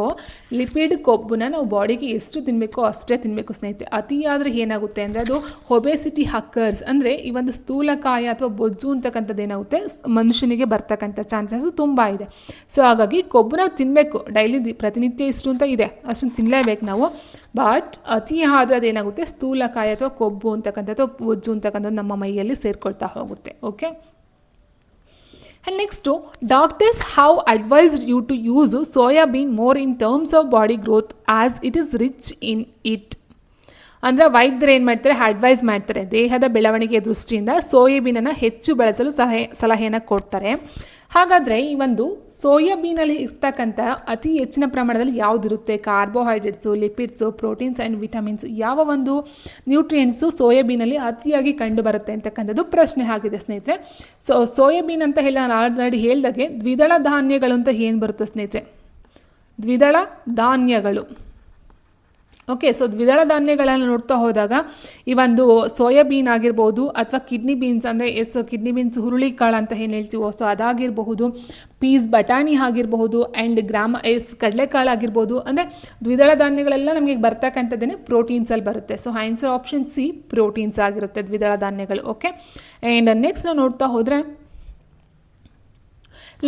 ಲಿಪಿಡ್ ಕೊಬ್ಬನ್ನ ನಾವು ಬಾಡಿಗೆ ಎಷ್ಟು ತಿನ್ನಬೇಕೋ ಅಷ್ಟೇ ತಿನ್ನಬೇಕು ಸ್ನೇಹಿತರೆ. ಅತಿಯಾದರೆ ಏನಾಗುತ್ತೆ ಅಂದರೆ ಅದು ಒಬೆಸಿಟಿ ಹಕ್ಕರ್ಸ್, ಅಂದರೆ ಈ ಒಂದು ಸ್ಥೂಲಕಾಯ ಅಥವಾ ಬೊಜ್ಜು ಅಂತಕ್ಕಂಥದ್ದು ಏನಾಗುತ್ತೆ ಮನುಷ್ಯನಿಗೆ ಬರ್ತಕ್ಕಂಥ ಚಾನ್ಸಸ್ಸು ತುಂಬ ಇದೆ. ಸೊ ಹಾಗಾಗಿ ಕೊಬ್ಬು ನಾವು ತಿನ್ನಬೇಕು, ಡೈಲಿ ಪ್ರತಿನಿತ್ಯ ಇಷ್ಟು ಅಂತ ಇದೆ ಅಷ್ಟನ್ನು ತಿನ್ನಲೇಬೇಕು ನಾವು. ಬಟ್ ಅತಿ ಆದರೆ ಅದೇನಾಗುತ್ತೆ ಸ್ಥೂಲಕಾಯ ಅಥವಾ ಕೊಬ್ಬು ಅಂತಕ್ಕಂಥದ್ದು ಬೊಜ್ಜು ಅಂತಕ್ಕಂಥದ್ದು ನಮ್ಮ ಮೈಯಲ್ಲಿ ಸೇರ್ಕೊಳ್ತಾ ಹೋಗುತ್ತೆ. Okay, and next, doctors have advised you to use soya bean more in terms of body growth as it is rich in it. ಅಂದರೆ ವೈದ್ಯರು ಏನು ಮಾಡ್ತಾರೆ, ಅಡ್ವೈಸ್ ಮಾಡ್ತಾರೆ, ದೇಹದ ಬೆಳವಣಿಗೆಯ ದೃಷ್ಟಿಯಿಂದ ಸೋಯಾಬೀನನ್ನು ಹೆಚ್ಚು ಬಳಸಲು ಸಲಹೆಯನ್ನು ಕೊಡ್ತಾರೆ. ಹಾಗಾದರೆ ಈ ಒಂದು ಸೋಯಾಬೀನಲ್ಲಿ ಇರ್ತಕ್ಕಂಥ ಅತಿ ಹೆಚ್ಚಿನ ಪ್ರಮಾಣದಲ್ಲಿ ಯಾವುದಿರುತ್ತೆ, carbohydrates, lipids, proteins and vitamins, ಯಾವ ಒಂದು ನ್ಯೂಟ್ರಿಯೆಂಟ್ಸು ಸೋಯಾಬೀನಲ್ಲಿ ಅತಿಯಾಗಿ ಕಂಡುಬರುತ್ತೆ ಅಂತಕ್ಕಂಥದ್ದು ಪ್ರಶ್ನೆ ಆಗಿದೆ ಸ್ನೇಹಿತರೆ. ಸೊ ಸೋಯಾಬೀನ್ ಅಂತ ಹೇಳಿ ನಾನು ಆಲ್ರೆಡಿ ಹೇಳಿದಾಗೆ ದ್ವಿದಳ ಧಾನ್ಯಗಳು ಅಂತ ಏನು ಬರುತ್ತೆ ಸ್ನೇಹಿತರೆ, ದ್ವಿದಳ ಧಾನ್ಯಗಳು. ಓಕೆ, ಸೊ ದ್ವಿದಳ ಧಾನ್ಯಗಳನ್ನು ನೋಡ್ತಾ ಹೋದಾಗ ಈ ಒಂದು ಸೋಯಾಬೀನ್ ಆಗಿರ್ಬೋದು ಅಥವಾ ಕಿಡ್ನಿ ಬೀನ್ಸ್, ಅಂದರೆ ಕಿಡ್ನಿ ಬೀನ್ಸ್ ಹುರುಳಿಕಾಳು ಅಂತ ಏನು ಹೇಳ್ತೀವೋ ಸೊ ಅದಾಗಿರಬಹುದು, ಪೀಸ್ ಬಟಾಣಿ ಆಗಿರಬಹುದು, ಆ್ಯಂಡ್ ಕಡಲೆಕಾಳು ಆಗಿರ್ಬೋದು. ಅಂದರೆ ದ್ವಿದಳ ಧಾನ್ಯಗಳೆಲ್ಲ ನಮಗೆ ಬರ್ತಕ್ಕಂಥದ್ದೇನೆ ಪ್ರೋಟೀನ್ಸಲ್ಲಿ ಬರುತ್ತೆ. So answer option C proteins ಆಗಿರುತ್ತೆ ದ್ವಿದಳ ಧಾನ್ಯಗಳು. ಓಕೆ, ಆ್ಯಂಡ್ ನೆಕ್ಸ್ಟ್ ನಾವು ನೋಡ್ತಾ ಹೋದರೆ,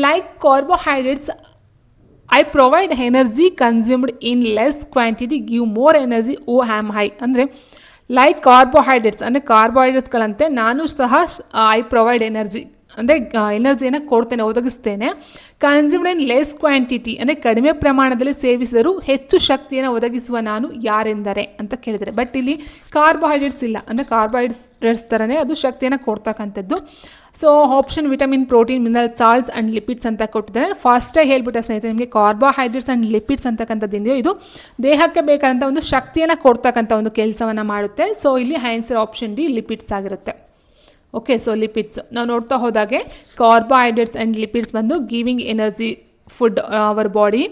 like carbohydrates I provide energy consumed in less quantity give more energy O ham high. ಅಂದರೆ ಲೈಕ್ ಕಾರ್ಬೋಹೈಡ್ರೇಟ್ಸ್, ಅಂದರೆ ಕಾರ್ಬೋಹೈಡ್ರೇಟ್ಸ್ಗಳಂತೆ ನಾನು ಸಹ ಐ ಪ್ರೊವೈಡ್ ಎನರ್ಜಿ, ಅಂದರೆ ಎನರ್ಜಿಯನ್ನು ಕೊಡ್ತೇನೆ, ಒದಗಿಸ್ತೇನೆ. ಕನ್ಸ್ಯೂಮ್ಡ್ ಇನ್ ಲೆಸ್ ಕ್ವಾಂಟಿಟಿ, ಅಂದರೆ ಕಡಿಮೆ ಪ್ರಮಾಣದಲ್ಲಿ ಸೇವಿಸಿದರೂ ಹೆಚ್ಚು ಶಕ್ತಿಯನ್ನು ಒದಗಿಸುವ ನಾನು ಯಾರೆಂದರೆ ಅಂತ ಕೇಳಿದರೆ. ಬಟ್ ಇಲ್ಲಿ ಕಾರ್ಬೋಹೈಡ್ರೇಟ್ಸ್ ಇಲ್ಲ, ಅಂದರೆ ಕಾರ್ಬೋಹೈಡ್ರೇಟ್ಸ್ ಥರನೇ ಅದು ಶಕ್ತಿಯನ್ನು ಕೊಡ್ತಕ್ಕಂಥದ್ದು. So option vitamin, protein, mineral, salts and lipids ಅಂತ ಕೊಟ್ಟಿದ್ದಾರೆ. ಫಾಸ್ಟಾಗಿ ಹೇಳ್ಬಿಟ್ಟೆ ಸ್ನೇಹಿತರೆ, ನಿಮಗೆ ಕಾರ್ಬೋಹೈಡ್ರೇಟ್ಸ್ ಆ್ಯಂಡ್ ಲಿಪಿಡ್ಸ್ ಅಂತಕ್ಕಂಥದ್ದಿಂದೆಯೋ ಇದು ದೇಹಕ್ಕೆ ಬೇಕಾದಂಥ ಒಂದು ಶಕ್ತಿಯನ್ನು ಕೊಡ್ತಕ್ಕಂಥ ಒಂದು ಕೆಲಸವನ್ನು ಮಾಡುತ್ತೆ. ಸೊ ಇಲ್ಲಿ ಆನ್ಸರ್ ಆಪ್ಷನ್ ಡಿ ಲಿಪಿಡ್ಸ್ ಆಗಿರುತ್ತೆ. ಓಕೆ, ಸೊ ಲಿಪಿಡ್ಸ್ ನಾವು ನೋಡ್ತಾ ಹೋದಾಗೆ ಕಾರ್ಬೋಹೈಡ್ರೇಟ್ಸ್ ಆ್ಯಂಡ್ ಲಿಪಿಡ್ಸ್ ಬಂದು giving energy food our body.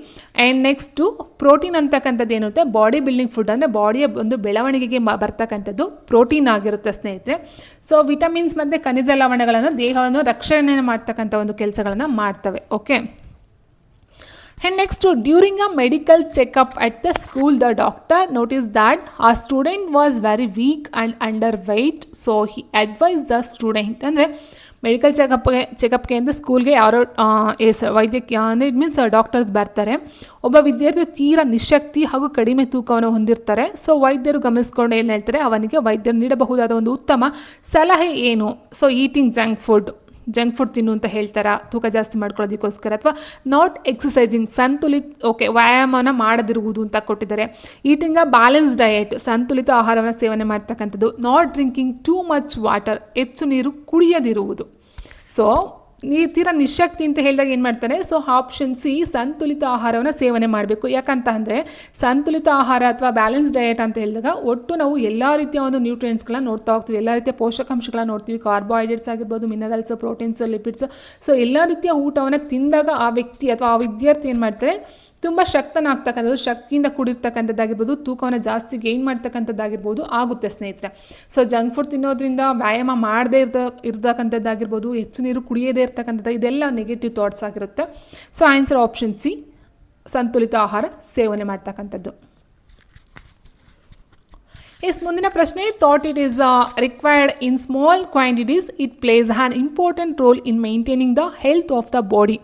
And next protein ಅಂತಕ್ಕಂಥದ್ದು ಏನಿರುತ್ತೆ ಬಾಡಿ ಬಿಲ್ಡಿಂಗ್ ಫುಡ್, ಅಂದರೆ ಬಾಡಿಯ ಒಂದು ಬೆಳವಣಿಗೆಗೆ ಬರ್ತಕ್ಕಂಥದ್ದು ಪ್ರೋಟೀನ್ ಆಗಿರುತ್ತೆ ಸ್ನೇಹಿತರೆ. ಸೊ ವಿಟಮಿನ್ಸ್ ಮತ್ತು ಖನಿಜ ಲವಣಗಳನ್ನು ದೇಹವನ್ನು ರಕ್ಷಣೆ ಮಾಡ್ತಕ್ಕಂಥ ಒಂದು ಕೆಲಸಗಳನ್ನು ಮಾಡ್ತವೆ. Okay, and next, during a medical checkup at the school, the doctor noticed that a student was very weak and underweight, so he advised the student. ಅಂದರೆ ಮೆಡಿಕಲ್ ಚೆಕಪ್ಗೆ ಅಂತ ಸ್ಕೂಲ್ಗೆ ಯಾರೋ ವೈದ್ಯಕೀಯ ಅಂದರೆ ಇಟ್ ಮೀನ್ಸ್ ಡಾಕ್ಟರ್ಸ್ ಬರ್ತಾರೆ. ಒಬ್ಬ ವಿದ್ಯಾರ್ಥಿ ತೀರಾ ನಿಶಕ್ತಿ ಹಾಗೂ ಕಡಿಮೆ ತೂಕವನ್ನು ಹೊಂದಿರ್ತಾರೆ. ಸೊ ವೈದ್ಯರು ಗಮನಿಸ್ಕೊಂಡು ಏನು ಹೇಳ್ತಾರೆ, ಅವನಿಗೆ ವೈದ್ಯರು ನೀಡಬಹುದಾದ ಒಂದು ಉತ್ತಮ ಸಲಹೆ ಏನು, so eating junk food, junk food ತಿನ್ನು ಅಂತ ಹೇಳ್ತಾರಾ ತೂಕ ಜಾಸ್ತಿ ಮಾಡ್ಕೊಳ್ಳೋದಕ್ಕೋಸ್ಕರ, ಅಥವಾ ನಾಟ್ ಎಕ್ಸಸೈಸಿಂಗ್ ಸಂತುಲಿತ ವ್ಯಾಯಾಮನ ಮಾಡದಿರುವುದು ಅಂತ ಕೊಟ್ಟಿದ್ದಾರೆ. ಈಟಿಂಗ್ ಅ ಬ್ಯಾಲೆನ್ಸ್ ಡಯಟ್ ಸಂತುಲಿತ ಆಹಾರವನ್ನು ಸೇವನೆ ಮಾಡ್ತಕ್ಕಂಥದ್ದು. Not drinking too much water ಹೆಚ್ಚು ನೀರು ಕುಡಿಯದಿರುವುದು. ಸೊ ತೀರಾ ನಿಶಕ್ತಿ ಅಂತ ಹೇಳಿದಾಗ ಏನು ಮಾಡ್ತಾರೆ, ಸೊ ಆಪ್ಷನ್ ಸಿ ಸಂತುಲಿತ ಆಹಾರವನ್ನು ಸೇವನೆ ಮಾಡಬೇಕು. ಯಾಕಂತ ಅಂದರೆ ಸಂತುಲಿತ ಆಹಾರ ಅಥವಾ ಬ್ಯಾಲೆನ್ಸ್ ಡಯಟ್ ಅಂತ ಹೇಳಿದಾಗ ಒಟ್ಟು ನಾವು ಎಲ್ಲ ರೀತಿಯ ಒಂದು ನ್ಯೂಟ್ರಿಯೆಂಟ್ಸ್ಗಳನ್ನ ನೋಡ್ತಾ ಹೋಗ್ತೀವಿ, ಎಲ್ಲ ರೀತಿಯ ಪೋಷಕಾಂಶಗಳನ್ನ ನೋಡ್ತೀವಿ. ಕಾರ್ಬೋಹೈಡ್ರೇಟ್ಸ್ ಆಗಿರ್ಬೋದು, ಮಿನರಲ್ಸ್, ಪ್ರೋಟೀನ್ಸ್, ಲಿಪಿಡ್ಸ್. ಸೊ ಎಲ್ಲ ರೀತಿಯ ಊಟವನ್ನು ತಿಂದಾಗ ಆ ವ್ಯಕ್ತಿ ಅಥವಾ ಆ ವಿದ್ಯಾರ್ಥಿ ಏನು ಮಾಡ್ತಾರೆ, ತುಂಬ ಶಕ್ತನಾಗ್ತಕ್ಕಂಥದ್ದು, ಶಕ್ತಿಯಿಂದ ಕೂಡಿರ್ತಕ್ಕಂಥದ್ದಾಗಿರ್ಬೋದು, ತೂಕವನ್ನು ಜಾಸ್ತಿ ಗೇನ್ ಮಾಡ್ತಕ್ಕಂಥದ್ದಾಗಿರ್ಬೋದು ಆಗುತ್ತೆ ಸ್ನೇಹಿತರೆ. ಸೊ ಜಂಕ್ ಫುಡ್ ತಿನ್ನೋದ್ರಿಂದ ವ್ಯಾಯಾಮ ಮಾಡದೇ ಇರ್ತಕ್ಕಂಥದ್ದಾಗಿರ್ಬೋದು, ಹೆಚ್ಚು ನೀರು ಕುಡಿಯದೇ ಇರ್ತಕ್ಕಂಥದ್ದು, ಇದೆಲ್ಲ ನೆಗೆಟಿವ್ ಥಾಟ್ಸ್ ಆಗಿರುತ್ತೆ. ಸೊ ಆನ್ಸರ್ ಆಪ್ಷನ್ ಸಿ ಸಂತುಲಿತ ಆಹಾರ ಸೇವನೆ ಮಾಡ್ತಕ್ಕಂಥದ್ದು. ಮುಂದಿನ ಪ್ರಶ್ನೆ, thought it is required in small quantities it place on important role in maintaining the health of the body.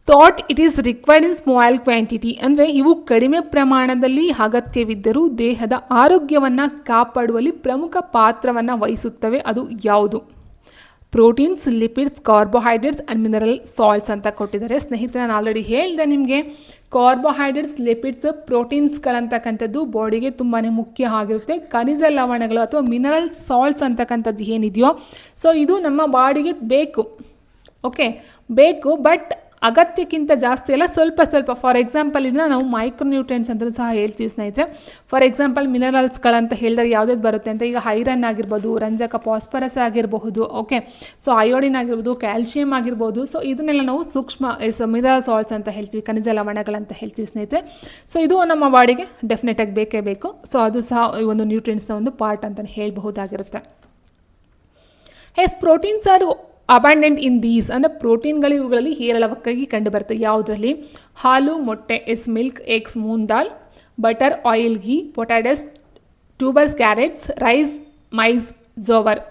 Thought it is required in small quantity ಅಂದರೆ ಇವು ಕಡಿಮೆ ಪ್ರಮಾಣದಲ್ಲಿ ಅಗತ್ಯವಿದ್ದರೂ ದೇಹದ ಆರೋಗ್ಯವನ್ನು ಕಾಪಾಡುವಲ್ಲಿ ಪ್ರಮುಖ ಪಾತ್ರವನ್ನು ವಹಿಸುತ್ತವೆ. ಅದು ಯಾವುದು? Proteins, lipids, carbohydrates and mineral salts ಅಂತ ಕೊಟ್ಟಿದ್ದಾರೆ. ಸ್ನೇಹಿತರೆ, ನಾನು ಆಲ್ರೆಡಿ ಹೇಳಿದೆ ನಿಮಗೆ, ಕಾರ್ಬೋಹೈಡ್ರೇಟ್ಸ್, ಲಿಪಿಡ್ಸ್, ಪ್ರೋಟೀನ್ಸ್ಗಳಂತಕ್ಕಂಥದ್ದು ಬಾಡಿಗೆ ತುಂಬಾ ಮುಖ್ಯ ಆಗಿರುತ್ತೆ. ಖನಿಜ ಲವಣಗಳು ಅಥವಾ ಮಿನರಲ್ ಸಾಲ್ಟ್ಸ್ ಅಂತಕ್ಕಂಥದ್ದು ಏನಿದೆಯೋ, ಸೊ ಇದು ನಮ್ಮ ಬಾಡಿಗೆ ಬೇಕು. ಬೇಕು, ಬಟ್ ಅಗತ್ಯಕ್ಕಿಂತ ಜಾಸ್ತಿ ಅಲ್ಲ, ಸ್ವಲ್ಪ ಸ್ವಲ್ಪ. ಫಾರ್ ಎಕ್ಸಾಂಪಲ್ ಇದನ್ನ ನಾವು ಮೈಕ್ರೋನ್ಯೂಟ್ರಿಯೆಂಟ್ಸ್ ಅಂತಲೂ ಸಹ ಹೇಳ್ತೀವಿ ಸ್ನೇಹಿತರೆ. ಫಾರ್ ಎಕ್ಸಾಂಪಲ್ ಮಿನರಲ್ಸ್ಗಳಂತ ಹೇಳಿದಾಗ ಯಾವುದಾದ್ರು ಬರುತ್ತೆ ಅಂತ, ಈಗ ಐರನ್ ಆಗಿರ್ಬೋದು, ರಂಜಕ, ಫಾಸ್ಫರಸ್ ಆಗಿರಬಹುದು, ಸೊ ಅಯೋಡಿನ್ ಆಗಿರ್ಬೋದು, ಕ್ಯಾಲ್ಶಿಯಂ ಆಗಿರ್ಬೋದು. ಸೊ ಇದನ್ನೆಲ್ಲ ನಾವು ಸೂಕ್ಷ್ಮ ಮಿನರಲ್ ಸಾಲ್ಟ್ಸ್ ಅಂತ ಹೇಳ್ತೀವಿ, ಖನಿಜ ಲವಣಗಳಂತ ಹೇಳ್ತೀವಿ ಸ್ನೇಹಿತರೆ. ಸೊ ಇದು ನಮ್ಮ ಬಾಡಿಗೆ ಡೆಫಿನೆಟಾಗಿ ಬೇಕೇ ಬೇಕು. ಸೊ ಅದು ಸಹ ಒಂದು ನ್ಯೂಟ್ರಿಯೆಂಟ್ಸ್ನ ಒಂದು ಪಾರ್ಟ್ ಅಂತಲೇ ಹೇಳಬಹುದಾಗಿರುತ್ತೆ. Proteins are abundant in these ಅಂದರೆ ಪ್ರೋಟೀನ್ಗಳು ಇವುಗಳಲ್ಲಿ ಹೇರಳವಾಗಿ ಕಂಡುಬರುತ್ತೆ. ಯಾವುದರಲ್ಲಿ? ಹಾಲು, ಮೊಟ್ಟೆ, milk, eggs, moong dal, butter, oil, ghee, potatoes, tubers, carrots, rice, maize, jowar.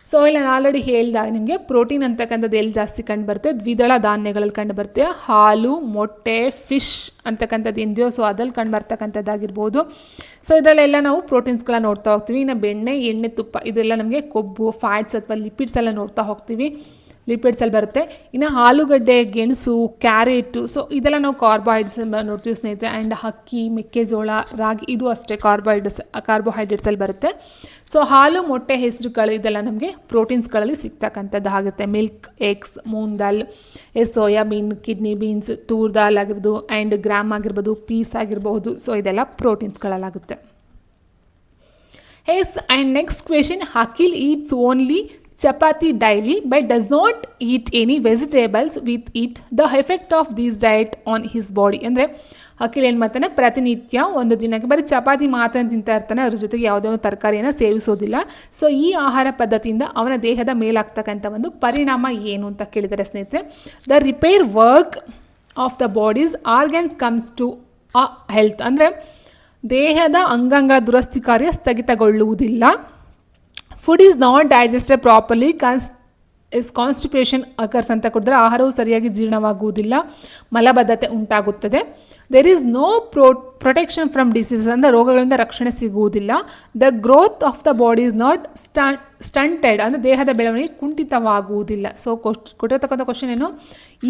So ಇಲ್ಲಿ ನಾನು ಆಲ್ರೆಡಿ ಹೇಳಿದಾಗ ನಿಮಗೆ ಪ್ರೋಟೀನ್ ಅಂತಕ್ಕಂಥದ್ದು ಎಲ್ಲಿ ಜಾಸ್ತಿ ಕಂಡುಬರುತ್ತೆ? ದ್ವಿದಳ ಧಾನ್ಯಗಳಲ್ಲಿ ಕಂಡುಬರುತ್ತೆ. ಹಾಲು, ಮೊಟ್ಟೆ, ಫಿಶ್ ಅಂತಕ್ಕಂಥದ್ದು ಏನಿದೆಯೋ ಸೊ ಅದ್ರಲ್ಲಿ ಕಂಡುಬರ್ತಕ್ಕಂಥದ್ದಾಗಿರ್ಬೋದು. ಸೊ ಇದರಲ್ಲೆಲ್ಲ ನಾವು ಪ್ರೋಟೀನ್ಸ್ಗಳನ್ನ ನೋಡ್ತಾ ಹೋಗ್ತೀವಿ. ಇನ್ನು ಬೆಣ್ಣೆ, ಎಣ್ಣೆ, ತುಪ್ಪ ಇದೆಲ್ಲ ನಮಗೆ ಕೊಬ್ಬು, ಫ್ಯಾಟ್ಸ್ ಅಥವಾ ಲಿಪಿಡ್ಸ್ ಎಲ್ಲ ನೋಡ್ತಾ ಹೋಗ್ತೀವಿ, ಲಿಪಿಡ್ಸಲ್ಲಿ ಬರುತ್ತೆ. ಇನ್ನು ಆಲೂಗಡ್ಡೆ, ಗೆಣಸು, ಕ್ಯಾರೆಟು, ಸೊ ಇದೆಲ್ಲ ನಾವು ಕಾರ್ಬೋಹೈಡ್ರೇಟ್ಸ್ ನೋಡ್ತೀವಿ ಸ್ನೇಹಿತರೆ. ಆ್ಯಂಡ್ ಅಕ್ಕಿ, ಮೆಕ್ಕೆಜೋಳ, ರಾಗಿ ಇದು ಅಷ್ಟೇ ಕಾರ್ಬೋಹೈಡ್ರೇಟ್ಸಲ್ಲಿ ಬರುತ್ತೆ. ಸೊ ಹಾಲು, ಮೊಟ್ಟೆ, ಹೆಸರುಗಳು ಇದೆಲ್ಲ ನಮಗೆ ಪ್ರೋಟೀನ್ಸ್ಗಳಲ್ಲಿ ಸಿಗ್ತಕ್ಕಂಥದ್ದು ಆಗುತ್ತೆ. Milk, eggs, moong dal, soybean, kidney beans, toor dal ಆಗಿರ್ಬೋದು, ಆ್ಯಂಡ್ ಗ್ರಾಮ್ ಆಗಿರ್ಬೋದು, ಪೀಸ್ ಆಗಿರ್ಬೋದು. ಸೊ ಇದೆಲ್ಲ ಪ್ರೋಟೀನ್ಸ್ಗಳಲ್ಲಾಗುತ್ತೆ. And next question, Akhil eats only chapati daily but does not eat any vegetables with it. The effect of this diet on his body. ಅಂದರೆ ಅಖಿಲ್ ಏನು ಮಾಡ್ತಾನೆ, ಪ್ರತಿನಿತ್ಯ ಒಂದು ದಿನಕ್ಕೆ ಬರೀ ಚಪಾತಿ ಮಾತ್ರ ತಿಂತಾ ಇರ್ತಾನೆ, ಅದ್ರ ಜೊತೆಗೆ ಯಾವುದೇ ಒಂದು ತರಕಾರಿಯನ್ನು ಸೇವಿಸೋದಿಲ್ಲ. ಸೊ ಈ ಆಹಾರ ಪದ್ಧತಿಯಿಂದ ಅವನ ದೇಹದ ಮೇಲಾಗ್ತಕ್ಕಂಥ ಒಂದು ಪರಿಣಾಮ ಏನು ಅಂತ ಕೇಳಿದರೆ ಸ್ನೇಹಿತರೆ, the repair work of the body's organs comes to a health. ಅಂದರೆ ದೇಹದ ಅಂಗಾಂಗಗಳ ದುರಸ್ತಿ ಕಾರ್ಯ ಸ್ಥಗಿತಗೊಳ್ಳುವುದಿಲ್ಲ. Food is not digested properly, constipation occurs ಅಂತ ಕೊಡಿದ್ರೆ ಆಹಾರವು ಸರಿಯಾಗಿ ಜೀರ್ಣವಾಗುವುದಿಲ್ಲ, ಮಲಬದ್ಧತೆ ಉಂಟಾಗುತ್ತದೆ. There is no protection from diseases ಅಂದರೆ ರೋಗಗಳಿಂದ ರಕ್ಷಣೆ ಸಿಗುವುದಿಲ್ಲ. The growth of the body is not stunted ಅಂದರೆ ದೇಹದ ಬೆಳವಣಿಗೆ ಕುಂಠಿತವಾಗುವುದಿಲ್ಲ. ಸೊ ಕೊಟ್ಟಿರ್ತಕ್ಕಂಥ ಕ್ವಶನ್ ಏನು,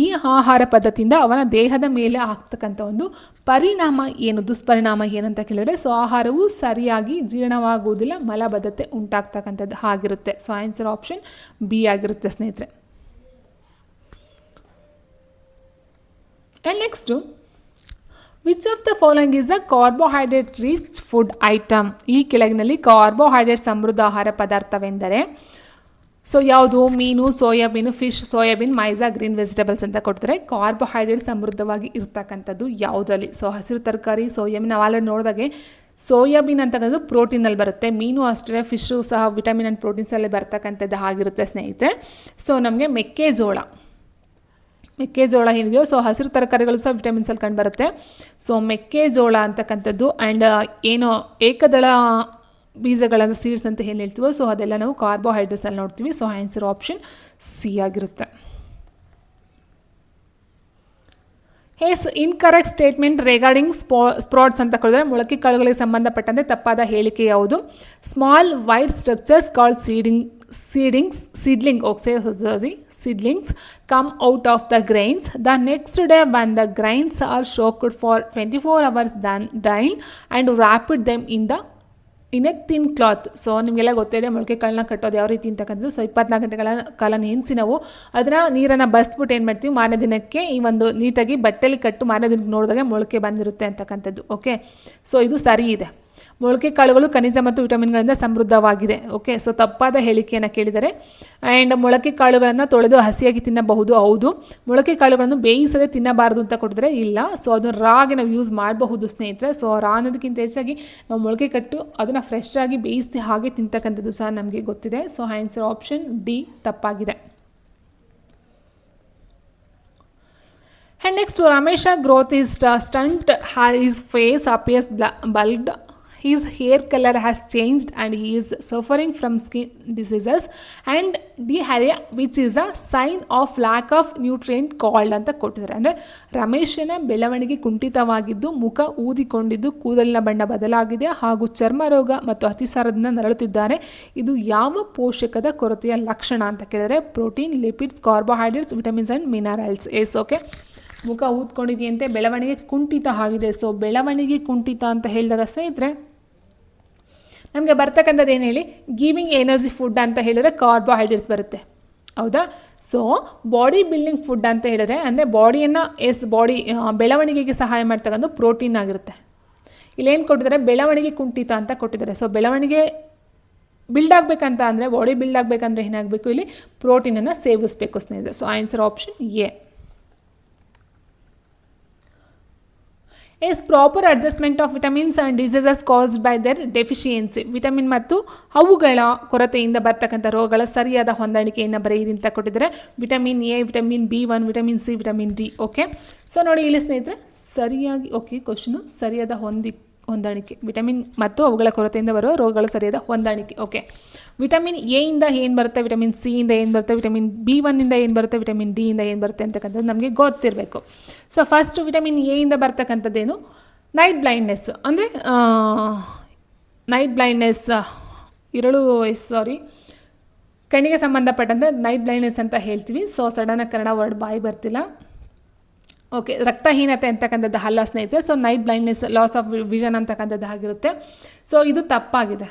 ಈ ಆಹಾರ ಪದ್ಧತಿಯಿಂದ ಅವನ ದೇಹದ ಮೇಲೆ ಆಗ್ತಕ್ಕಂಥ ಒಂದು ಪರಿಣಾಮ ಏನು, ದುಷ್ಪರಿಣಾಮ ಏನಂತ ಕೇಳಿದರೆ, ಸೊ ಆಹಾರವು ಸರಿಯಾಗಿ ಜೀರ್ಣವಾಗುವುದಿಲ್ಲ, ಮಲಬದ್ಧತೆ ಉಂಟಾಗ್ತಕ್ಕಂಥದ್ದು ಆಗಿರುತ್ತೆ. ಸೊ ಆನ್ಸರ್ ಆಪ್ಷನ್ ಬಿ ಆಗಿರುತ್ತೆ ಸ್ನೇಹಿತರೆ. And next, which of the following is a carbohydrate rich food item? ಈ ಕೆಳಗಿನಲ್ಲಿ ಕಾರ್ಬೋಹೈಡ್ರೇಟ್ ಸಮೃದ್ಧ ಆಹಾರ ಪದಾರ್ಥವೆಂದರೆ ಸೊ ಯಾವುದು? ಮೀನು, soybean, fish, soybean, maize, green vegetables ಅಂತ ಕೊಡ್ತಾರೆ. ಕಾರ್ಬೋಹೈಡ್ರೇಟ್ ಸಮೃದ್ಧವಾಗಿ ಇರ್ತಕ್ಕಂಥದ್ದು ಯಾವುದರಲ್ಲಿ? ಸೊ ಹಸಿರು ತರಕಾರಿ, ಸೋಯಾಬೀನ್. ನಾವು ಆಲ್ರೆಡಿ ನೋಡಿದಾಗೆ ಸೋಯಾಬೀನ್ ಅಂತಕ್ಕಂಥದ್ದು ಪ್ರೋಟೀನಲ್ಲಿ ಬರುತ್ತೆ, ಮೀನು ಅಷ್ಟೇ, ಫಿಶು ಸಹ ವಿಟಮಿನ್ ಆ್ಯಂಡ್ ಪ್ರೋಟೀನ್ಸಲ್ಲಿ ಬರ್ತಕ್ಕಂಥದ್ದು ಆಗಿರುತ್ತೆ ಸ್ನೇಹಿತರೆ. ಸೊ ನಮಗೆ ಮೆಕ್ಕೆಜೋಳ ಏನಿದೆಯೋ ಸೊ ಹಸಿರು ತರಕಾರಿಗಳು ಸಹ ವಿಟಮಿನ್ಸಲ್ಲಿ ಕಂಡು ಬರುತ್ತೆ. ಸೊ ಮೆಕ್ಕೆಜೋಳ ಅಂತಕ್ಕಂಥದ್ದು ಆ್ಯಂಡ್ ಏನು ಏಕದಳ ಬೀಜಗಳನ್ನು ಸೀಡ್ಸ್ ಅಂತ ಏನು ಹೇಳ್ತೀವೋ ಸೊ ಅದೆಲ್ಲ ನಾವು ಕಾರ್ಬೋಹೈಡ್ರೇಟ್ಸಲ್ಲಿ ನೋಡ್ತೀವಿ. ಸೊ ಆನ್ಸರ್ ಆಪ್ಷನ್ ಸಿ ಆಗಿರುತ್ತೆ. ಹೇಸ್ ಇನ್ಕರೆಕ್ಟ್ ಸ್ಟೇಟ್ಮೆಂಟ್ ರಿಗಾರ್ಡಿಂಗ್ ಸ್ಪ್ರಾಟ್ಸ್ ಅಂತ ಕೊಡಿದ್ರೆ ಮೊಳಕೆ ಕಾಳುಗಳಿಗೆ ಸಂಬಂಧಪಟ್ಟಂತೆ ತಪ್ಪಾದ ಹೇಳಿಕೆ ಯಾವುದು? Small white structures called seedlings come out of the grains. The next day when the grains are soaked for 24 hours, then drain and wrap them in a thin cloth. So ನಿಮಗೆಲ್ಲ ಗೊತ್ತಿದೆ ಮೊಳಕೆ ಕಾಳನ್ನ ಕಟ್ಟೋದು ಯಾವ ರೀತಿ ಅಂತಕ್ಕಂಥದ್ದು. ಸೊ 24 ಗಂಟೆಗಳ ಕಾಲ ನೆನೆಸಿ ನಾವು ಅದನ್ನು ನೀರನ್ನು ಬಸ್ಬಿಟ್ಟು ಏನು ಮಾಡ್ತೀವಿ, ಮಾರನೇ ದಿನಕ್ಕೆ ಈ ಒಂದು ನೀಟಾಗಿ ಬಟ್ಟೆಲಿ ಕಟ್ಟು ಮಾರನೇ ದಿನಕ್ಕೆ ನೋಡಿದಾಗ ಮೊಳಕೆ ಬಂದಿರುತ್ತೆ ಅಂತಕ್ಕಂಥದ್ದು. ಓಕೆ, ಸೊ ಇದು ಸರಿ ಇದೆ. ಮೊಳಕೆ ಕಾಳುಗಳು ಖನಿಜ ಮತ್ತು ವಿಟಮಿನ್ಗಳಿಂದ ಸಮೃದ್ಧವಾಗಿದೆ. ಓಕೆ, ಸೊ ತಪ್ಪಾದ ಹೇಳಿಕೆಯನ್ನು ಕೇಳಿದರೆ. ಆ್ಯಂಡ್ ಮೊಳಕೆ ಕಾಳುಗಳನ್ನು ತೊಳೆದು ಹಸಿಯಾಗಿ ತಿನ್ನಬಹುದು. ಹೌದು. ಮೊಳಕೆ ಕಾಳುಗಳನ್ನು ಬೇಯಿಸದೆ ತಿನ್ನಬಾರದು ಅಂತ ಕೊಟ್ಟಿದ್ರೆ ಇಲ್ಲ. ಸೊ ಅದನ್ನು ರಾಗಿ ನಾವು ಯೂಸ್ ಮಾಡಬಹುದು ಸ್ನೇಹಿತರೆ. ಸೊ ರಾ ಅನ್ನೋದಕ್ಕಿಂತ ಹೆಚ್ಚಾಗಿ ನಾವು ಮೊಳಕೆ ಕಟ್ಟು ಅದನ್ನು ಫ್ರೆಶ್ ಆಗಿ ಬೇಯಿಸಿ ಹಾಗೆ ತಿಂತಕ್ಕಂಥದ್ದು ಸಹ ನಮಗೆ ಗೊತ್ತಿದೆ. ಸೊ ಆನ್ಸರ್ ಆಪ್ಷನ್ ಡಿ ತಪ್ಪಾಗಿದೆ. And next, Ramesha growth is stunt. His face appears bald. His hair color has changed and he is suffering from skin diseases and diarrhea, which is a sign of lack of nutrient called ಅಂತ ಕೊಟ್ಟಿದ್ದಾರೆ. ಅಂದರೆ ರಮೇಶನ ಬೆಳವಣಿಗೆ ಕುಂಠಿತವಾಗಿದ್ದು, ಮುಖ ಊದಿಕೊಂಡಿದ್ದು, ಕೂದಲಿನ ಬಣ್ಣ ಬದಲಾಗಿದೆ ಹಾಗೂ ಚರ್ಮ ರೋಗ ಮತ್ತು ಅತಿಸಾರದಿಂದ ನರಳುತ್ತಿದ್ದಾರೆ. ಇದು ಯಾವ ಪೋಷಕದ ಕೊರತೆಯ ಲಕ್ಷಣ ಅಂತ ಕೇಳಿದರೆ protein, lipids, carbohydrates, vitamins and minerals. Yes. Okay, ಮುಖ ಊದ್ಕೊಂಡಿದೆಯಂತೆ, ಬೆಳವಣಿಗೆ ಕುಂಠಿತ ಆಗಿದೆ. ಸೊ ಬೆಳವಣಿಗೆ ಕುಂಠಿತ ಅಂತ ಹೇಳಿದಾಗ ಸ್ನೇಹಿತರೆ ನಮಗೆ ಬರ್ತಕ್ಕಂಥದ್ದು ಏನು ಹೇಳಿ, ಗಿವಿಂಗ್ ಎನರ್ಜಿ ಫುಡ್ ಅಂತ ಹೇಳಿದ್ರೆ ಕಾರ್ಬೋಹೈಡ್ರೇಟ್ಸ್ ಬರುತ್ತೆ. ಹೌದಾ? ಸೊ ಬಾಡಿ ಬಿಲ್ಡಿಂಗ್ ಫುಡ್ ಅಂತ ಹೇಳಿದ್ರೆ ಅಂದರೆ ಬಾಡಿಯನ್ನು ಬಾಡಿ ಬೆಳವಣಿಗೆಗೆ ಸಹಾಯ ಮಾಡ್ತಕ್ಕಂಥ ಪ್ರೋಟೀನ್ ಆಗಿರುತ್ತೆ. ಇಲ್ಲೇನು ಕೊಟ್ಟಿದ್ದಾರೆ, ಬೆಳವಣಿಗೆ ಕುಂಠಿತ ಅಂತ ಕೊಟ್ಟಿದ್ದಾರೆ. ಸೊ ಬೆಳವಣಿಗೆ ಬಿಲ್ಡ್ ಆಗಬೇಕಂತ ಅಂದರೆ, ಬಾಡಿ ಬಿಲ್ಡ್ ಆಗಬೇಕಂದ್ರೆ ಏನಾಗಬೇಕು, ಇಲ್ಲಿ ಪ್ರೋಟೀನನ್ನು ಸೇವಿಸಬೇಕು ಸ್ನೇಹಿತರೆ. So answer option A. is proper adjustment of vitamins and diseases caused by their deficiency. Vitamin ಮತ್ತು ಅವುಗಳ ಕೊರತೆಯಿಂದ ಬರ್ತಕ್ಕಂಥ ರೋಗಗಳ ಸರಿಯಾದ ಹೊಂದಾಣಿಕೆಯನ್ನು ಬರೆಯಿರಿ ಅಂತ ಕೊಟ್ಟಿದ್ದಾರೆ. Vitamin A, vitamin B1, vitamin C, vitamin D. Okay, so ನೋಡಿ ಇಲ್ಲಿ ಸ್ನೇಹಿತರೆ ಸರಿಯಾಗಿ ಓಕೆ ಕ್ವಶನು ಸರಿಯಾದ ಹೊಂದಾಣಿಕೆ, ವಿಟಮಿನ್ ಮತ್ತು ಅವುಗಳ ಕೊರತೆಯಿಂದ ಬರುವ ರೋಗಗಳ ಸರಿಯಾದ ಹೊಂದಾಣಿಕೆ. ಓಕೆ, ವಿಟಮಿನ್ ಎ ಇಂದ ಏನು ಬರುತ್ತೆ, ವಿಟಮಿನ್ ಸಿ ಇಂದ ಏನು ಬರುತ್ತೆ, ವಿಟಮಿನ್ B1 ಇಂದ ಏನು ಬರುತ್ತೆ, ವಿಟಮಿನ್ ಡಿ ಇಂದ ಏನು ಬರುತ್ತೆ ಅಂತಕ್ಕಂಥದ್ದು ನಮಗೆ ಗೊತ್ತಿರಬೇಕು. ಸೊ ಫಸ್ಟ್ ವಿಟಮಿನ್ ಎ ಇಂದ ಬರ್ತಕ್ಕಂಥದ್ದೇನು, ನೈಟ್ ಬ್ಲೈಂಡ್ನೆಸ್. ಅಂದರೆ ನೈಟ್ ಬ್ಲೈಂಡ್ನೆಸ್ ಕಣ್ಣಿಗೆ ಸಂಬಂಧಪಟ್ಟಂತೆ ನೈಟ್ ಬ್ಲೈಂಡ್ನೆಸ್ ಅಂತ ಹೇಳ್ತೀವಿ. ಸೊ ಸಡನ್ನಾಗಿ ಕನ್ನಡ ವರ್ಡ್ ಬಾಯಿ ಬರ್ತಿಲ್ಲ. ಓಕೆ, ರಕ್ತಹೀನತೆ ಅಂತಕ್ಕಂಥದ್ದು ಅಲ್ಲ ಸ್ನೇಹಿತರೆ. So night blindness, loss of vision ಅಂತಕ್ಕಂಥದ್ದು ಆಗಿರುತ್ತೆ. ಸೊ ಇದು ತಪ್ಪಾಗಿದೆ.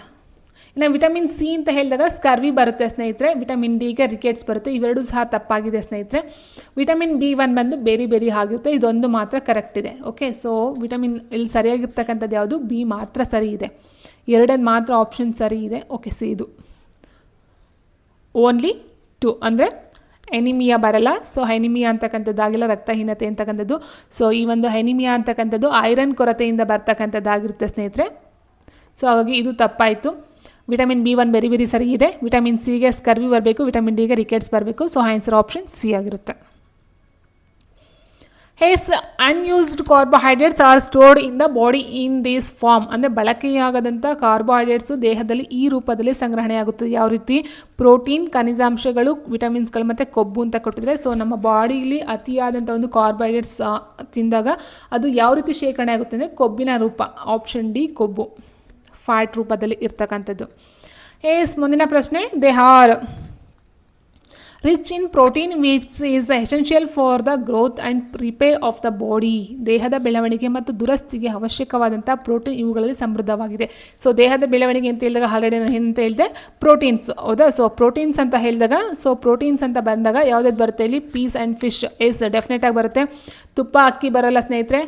ಇನ್ನು ವಿಟಮಿನ್ ಸಿ ಅಂತ ಹೇಳಿದಾಗ ಸ್ಕರ್ವಿ ಬರುತ್ತೆ ಸ್ನೇಹಿತರೆ. ವಿಟಮಿನ್ ಡಿಗೆ ರಿಕೆಟ್ಸ್ ಬರುತ್ತೆ. ಇವೆರಡೂ ಸಹ ತಪ್ಪಾಗಿದೆ ಸ್ನೇಹಿತರೆ. ವಿಟಮಿನ್ B1 ಬಂದು ಬೇರೆ ಆಗಿರುತ್ತೆ. ಇದೊಂದು ಮಾತ್ರ ಕರೆಕ್ಟ್ ಇದೆ. ಓಕೆ, ಸೊ ವಿಟಮಿನ್ ಇಲ್ಲಿ ಸರಿಯಾಗಿರ್ತಕ್ಕಂಥದ್ದು ಯಾವುದು, ಬಿ ಮಾತ್ರ ಸರಿ ಇದೆ. ಎರಡದ್ದು ಮಾತ್ರ ಆಪ್ಷನ್ ಸರಿ ಇದೆ. ಓಕೆ, ಸಿ ಇದು ಓನ್ಲಿ 2 ಅಂದರೆ ಎನಿಮಿಯಾ ಬರಲ್ಲ. ಸೊ ಎನಿಮಿಯಾ ಅಂತಕ್ಕಂಥದ್ದಾಗಿಲ್ಲ, ರಕ್ತಹೀನತೆ ಅಂತಕ್ಕಂಥದ್ದು. ಸೊ ಈ ಒಂದು ಎನಿಮಿಯಾ ಅಂತಕ್ಕಂಥದ್ದು ಐರನ್ ಕೊರತೆಯಿಂದ ಬರ್ತಕ್ಕಂಥದ್ದಾಗಿರುತ್ತೆ ಸ್ನೇಹಿತರೆ. ಸೊ ಹಾಗಾಗಿ ಇದು ತಪ್ಪಾಯಿತು. ವಿಟಮಿನ್ B1 ಬೇರೆ ಸರಿ ಇದೆ. ವಿಟಮಿನ್ ಸಿಗೆ ಸ್ಕರ್ವಿ ಬರಬೇಕು, ವಿಟಮಿನ್ ಡಿಗೆ ರಿಕೆಟ್ಸ್ ಬರಬೇಕು. ಸೊ ಆನ್ಸರ್ ಆಪ್ಷನ್ ಸಿ ಆಗಿರುತ್ತೆ. Has unused carbohydrates are stored in the body in this form. ಅಂದರೆ ಬಳಕೆಯಾಗದಂಥ ಕಾರ್ಬೋಹೈಡ್ರೇಟ್ಸು ದೇಹದಲ್ಲಿ ಈ ರೂಪದಲ್ಲಿ ಸಂಗ್ರಹಣೆಯಾಗುತ್ತದೆ. ಯಾವ ರೀತಿ, ಪ್ರೋಟೀನ್, ಖನಿಜಾಂಶಗಳು, ವಿಟಮಿನ್ಸ್ಗಳು ಮತ್ತು ಕೊಬ್ಬು ಅಂತ ಕೊಟ್ಟಿದ್ರೆ. ಸೊ ನಮ್ಮ ಬಾಡಿಯಲ್ಲಿ ಅತಿಯಾದಂಥ ಒಂದು ಕಾರ್ಬೋಹೈಡ್ರೇಟ್ಸ್ ತಿಂದಾಗ ಅದು ಯಾವ ರೀತಿ ಶೇಖರಣೆ ಆಗುತ್ತೆ ಅಂದರೆ ಕೊಬ್ಬಿನ ರೂಪ. ಆಪ್ಷನ್ ಡಿ ಕೊಬ್ಬು, ಫ್ಯಾಟ್ ರೂಪದಲ್ಲಿ ಇರ್ತಕ್ಕಂಥದ್ದು. ಮುಂದಿನ ಪ್ರಶ್ನೆ, they are rich in protein which is essential for the growth and repair of the body. ದೇಹದ ಬೆಳವಣಿಗೆ ಮತ್ತು ದುರಸ್ತಿಗೆ ಅವಶ್ಯಕವಾದಂಥ ಪ್ರೋಟೀನ್ ಇವುಗಳಲ್ಲಿ ಸಮೃದ್ಧವಾಗಿದೆ. ಸೊ ದೇಹದ ಬೆಳವಣಿಗೆ ಅಂತ ಹೇಳಿದಾಗ ಆಲ್ರೆಡಿ ನಾನು ಏನಂತ ಹೇಳಿದೆ, ಪ್ರೋಟೀನ್ಸ್. ಹೌದಾ? ಸೊ ಪ್ರೋಟೀನ್ಸ್ ಅಂತ ಹೇಳಿದಾಗ, ಸೊ ಪ್ರೋಟೀನ್ಸ್ ಅಂತ ಬಂದಾಗ ಯಾವ್ದಾದ್ರು ಬರುತ್ತೆ ಇಲ್ಲಿ, ಪೀಸ್ ಆ್ಯಂಡ್ ಫಿಶ್. ಡೆಫಿನೆಟಾಗಿ ಬರುತ್ತೆ. ತುಪ್ಪ, ಅಕ್ಕಿ ಬರೋಲ್ಲ ಸ್ನೇಹಿತರೆ.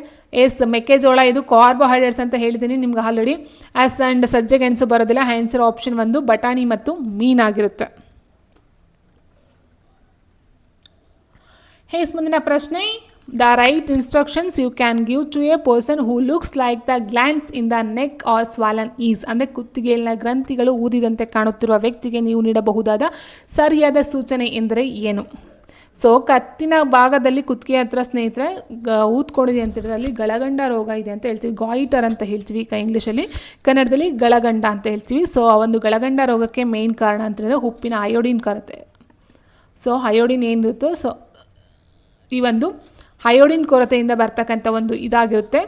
ಮೆಕ್ಕೆಜೋಳ ಇದು ಕಾರ್ಬೋಹೈಡ್ರೇಟ್ಸ್ ಅಂತ ಹೇಳಿದ್ದೀನಿ ನಿಮ್ಗೆ ಆಲ್ರೆಡಿ. ಆ್ಯಂಡ್ ಸಜ್ಜೆ ಗೆಣಸು ಬರೋದಿಲ್ಲ. ಆನ್ಸರ್ ಆಪ್ಷನ್ 1 ಬಟಾಣಿ ಮತ್ತು ಮೀನಾಗಿರುತ್ತೆ. ಮುಂದಿನ ಪ್ರಶ್ನೆ, the right instructions you can give to a person who looks like the glands in the neck are swollen is. ಅಂದರೆ ಕುತ್ತಿಗೆಯಲ್ಲಿನ ಗ್ರಂಥಿಗಳು ಊದಿದಂತೆ ಕಾಣುತ್ತಿರುವ ವ್ಯಕ್ತಿಗೆ ನೀವು ನೀಡಬಹುದಾದ ಸರಿಯಾದ ಸೂಚನೆ ಎಂದರೆ ಏನು? ಸೊ ಕತ್ತಿನ ಭಾಗದಲ್ಲಿ ಕುತ್ತಿಗೆ ಹತ್ರ ಸ್ನೇಹಿತರೆ ಊದ್ಕೊಂಡಿದೆ ಅಂತ ಹೇಳಿದ್ರೆ ಅಲ್ಲಿ ಗಳಗಂಡ ರೋಗ ಇದೆ ಅಂತ ಹೇಳ್ತೀವಿ. ಗಾಯಿಟರ್ ಅಂತ ಹೇಳ್ತೀವಿ ಇಂಗ್ಲೀಷಲ್ಲಿ, ಕನ್ನಡದಲ್ಲಿ ಗಳಗಂಡ ಅಂತ ಹೇಳ್ತೀವಿ. ಸೊ ಆ ಒಂದು ಗಳಗಂಡ ರೋಗಕ್ಕೆ ಮೇನ್ ಕಾರಣ ಅಂತ ಹೇಳಿದ್ರೆ ಉಪ್ಪಿನ ಅಯೋಡಿನ್ ಕೊರತೆ. ಸೊ ಅಯೋಡಿನ್ ಏನಿರುತ್ತೋ, ಸೊ ಈ ಒಂದು ಅಯೋಡಿನ್ ಕೊರತೆಯಿಂದ ಬರ್ತಕ್ಕಂಥ ಒಂದು ಇದಾಗಿರುತ್ತೆ.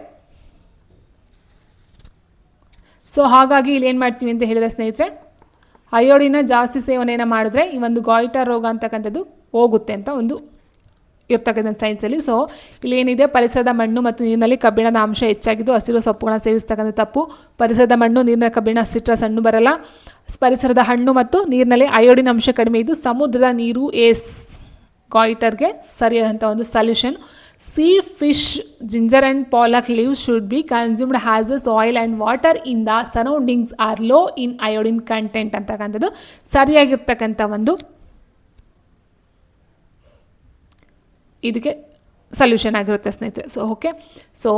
ಸೊ ಹಾಗಾಗಿ ಇಲ್ಲಿ ಏನು ಮಾಡ್ತೀವಿ ಅಂತ ಹೇಳಿದ್ರೆ ಸ್ನೇಹಿತರೆ, ಅಯೋಡಿನ ಜಾಸ್ತಿ ಸೇವನೆಯನ್ನು ಮಾಡಿದ್ರೆ ಈ ಒಂದು ಗಾಯ್ಟರ್ ರೋಗ ಅಂತಕ್ಕಂಥದ್ದು ಹೋಗುತ್ತೆ ಅಂತ ಒಂದು ಇರ್ತಕ್ಕಂಥ ಸೈನ್ಸಲ್ಲಿ. ಸೊ ಇಲ್ಲೇನಿದೆ, ಪರಿಸರದ ಮಣ್ಣು ಮತ್ತು ನೀರಿನಲ್ಲಿ ಕಬ್ಬಿಣದ ಅಂಶ ಹೆಚ್ಚಾಗಿದ್ದು ಹಸಿರು ಸೊಪ್ಪುಗಳನ್ನು ಸೇವಿಸ್ತಕ್ಕಂಥ ತಪ್ಪು. ಪರಿಸರದ ಮಣ್ಣು, ನೀರಿನ ಕಬ್ಬಿಣ, ಸಿಟ್ರಸ್ ಹಣ್ಣು ಬರಲ್ಲ. ಪರಿಸರದ ಹಣ್ಣು ಮತ್ತು ನೀರಿನಲ್ಲಿ ಅಯೋಡಿನ್ ಅಂಶ ಕಡಿಮೆ ಇದ್ದು ಸಮುದ್ರದ ನೀರು ಗಾಯ್ಟರ್ಗೆ ಸರಿಯಾದಂಥ ಒಂದು solution. Sea fish, ginger and palak leaves should be consumed has a soil and water in the surroundings are low in iodine content ಅಂತಕ್ಕಂಥದ್ದು ಸರಿಯಾಗಿರ್ತಕ್ಕಂಥ ಒಂದು ಇದಕ್ಕೆ ಸೊಲ್ಯೂಷನ್ ಆಗಿರುತ್ತೆ ಸ್ನೇಹಿತರೆ. ಸೊ ಓಕೆ, ಸೊ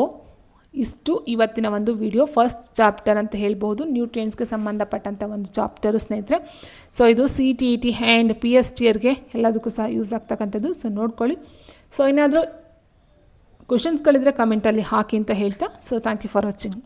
ಇಷ್ಟು ಇವತ್ತಿನ ಒಂದು ವಿಡಿಯೋ. ಫಸ್ಟ್ ಚಾಪ್ಟರ್ ಅಂತ ಹೇಳ್ಬೋದು, ನ್ಯೂಟ್ರಿಯೆಂಟ್ಸ್ಗೆ ಸಂಬಂಧಪಟ್ಟಂಥ ಒಂದು ಚಾಪ್ಟರು ಸ್ನೇಹಿತರೆ. ಸೊ ಇದು CTET ಆ್ಯಂಡ್ PSTRಗೆ ಎಲ್ಲದಕ್ಕೂ ಸಹ ಯೂಸ್ ಆಗ್ತಕ್ಕಂಥದ್ದು. ಸೊ ನೋಡ್ಕೊಳ್ಳಿ. ಸೊ ಏನಾದರೂ ಕ್ವೆಶನ್ಸ್ಗಳಿದ್ರೆ ಕಮೆಂಟಲ್ಲಿ ಹಾಕಿ ಅಂತ ಹೇಳ್ತಾ, so thank you for watching.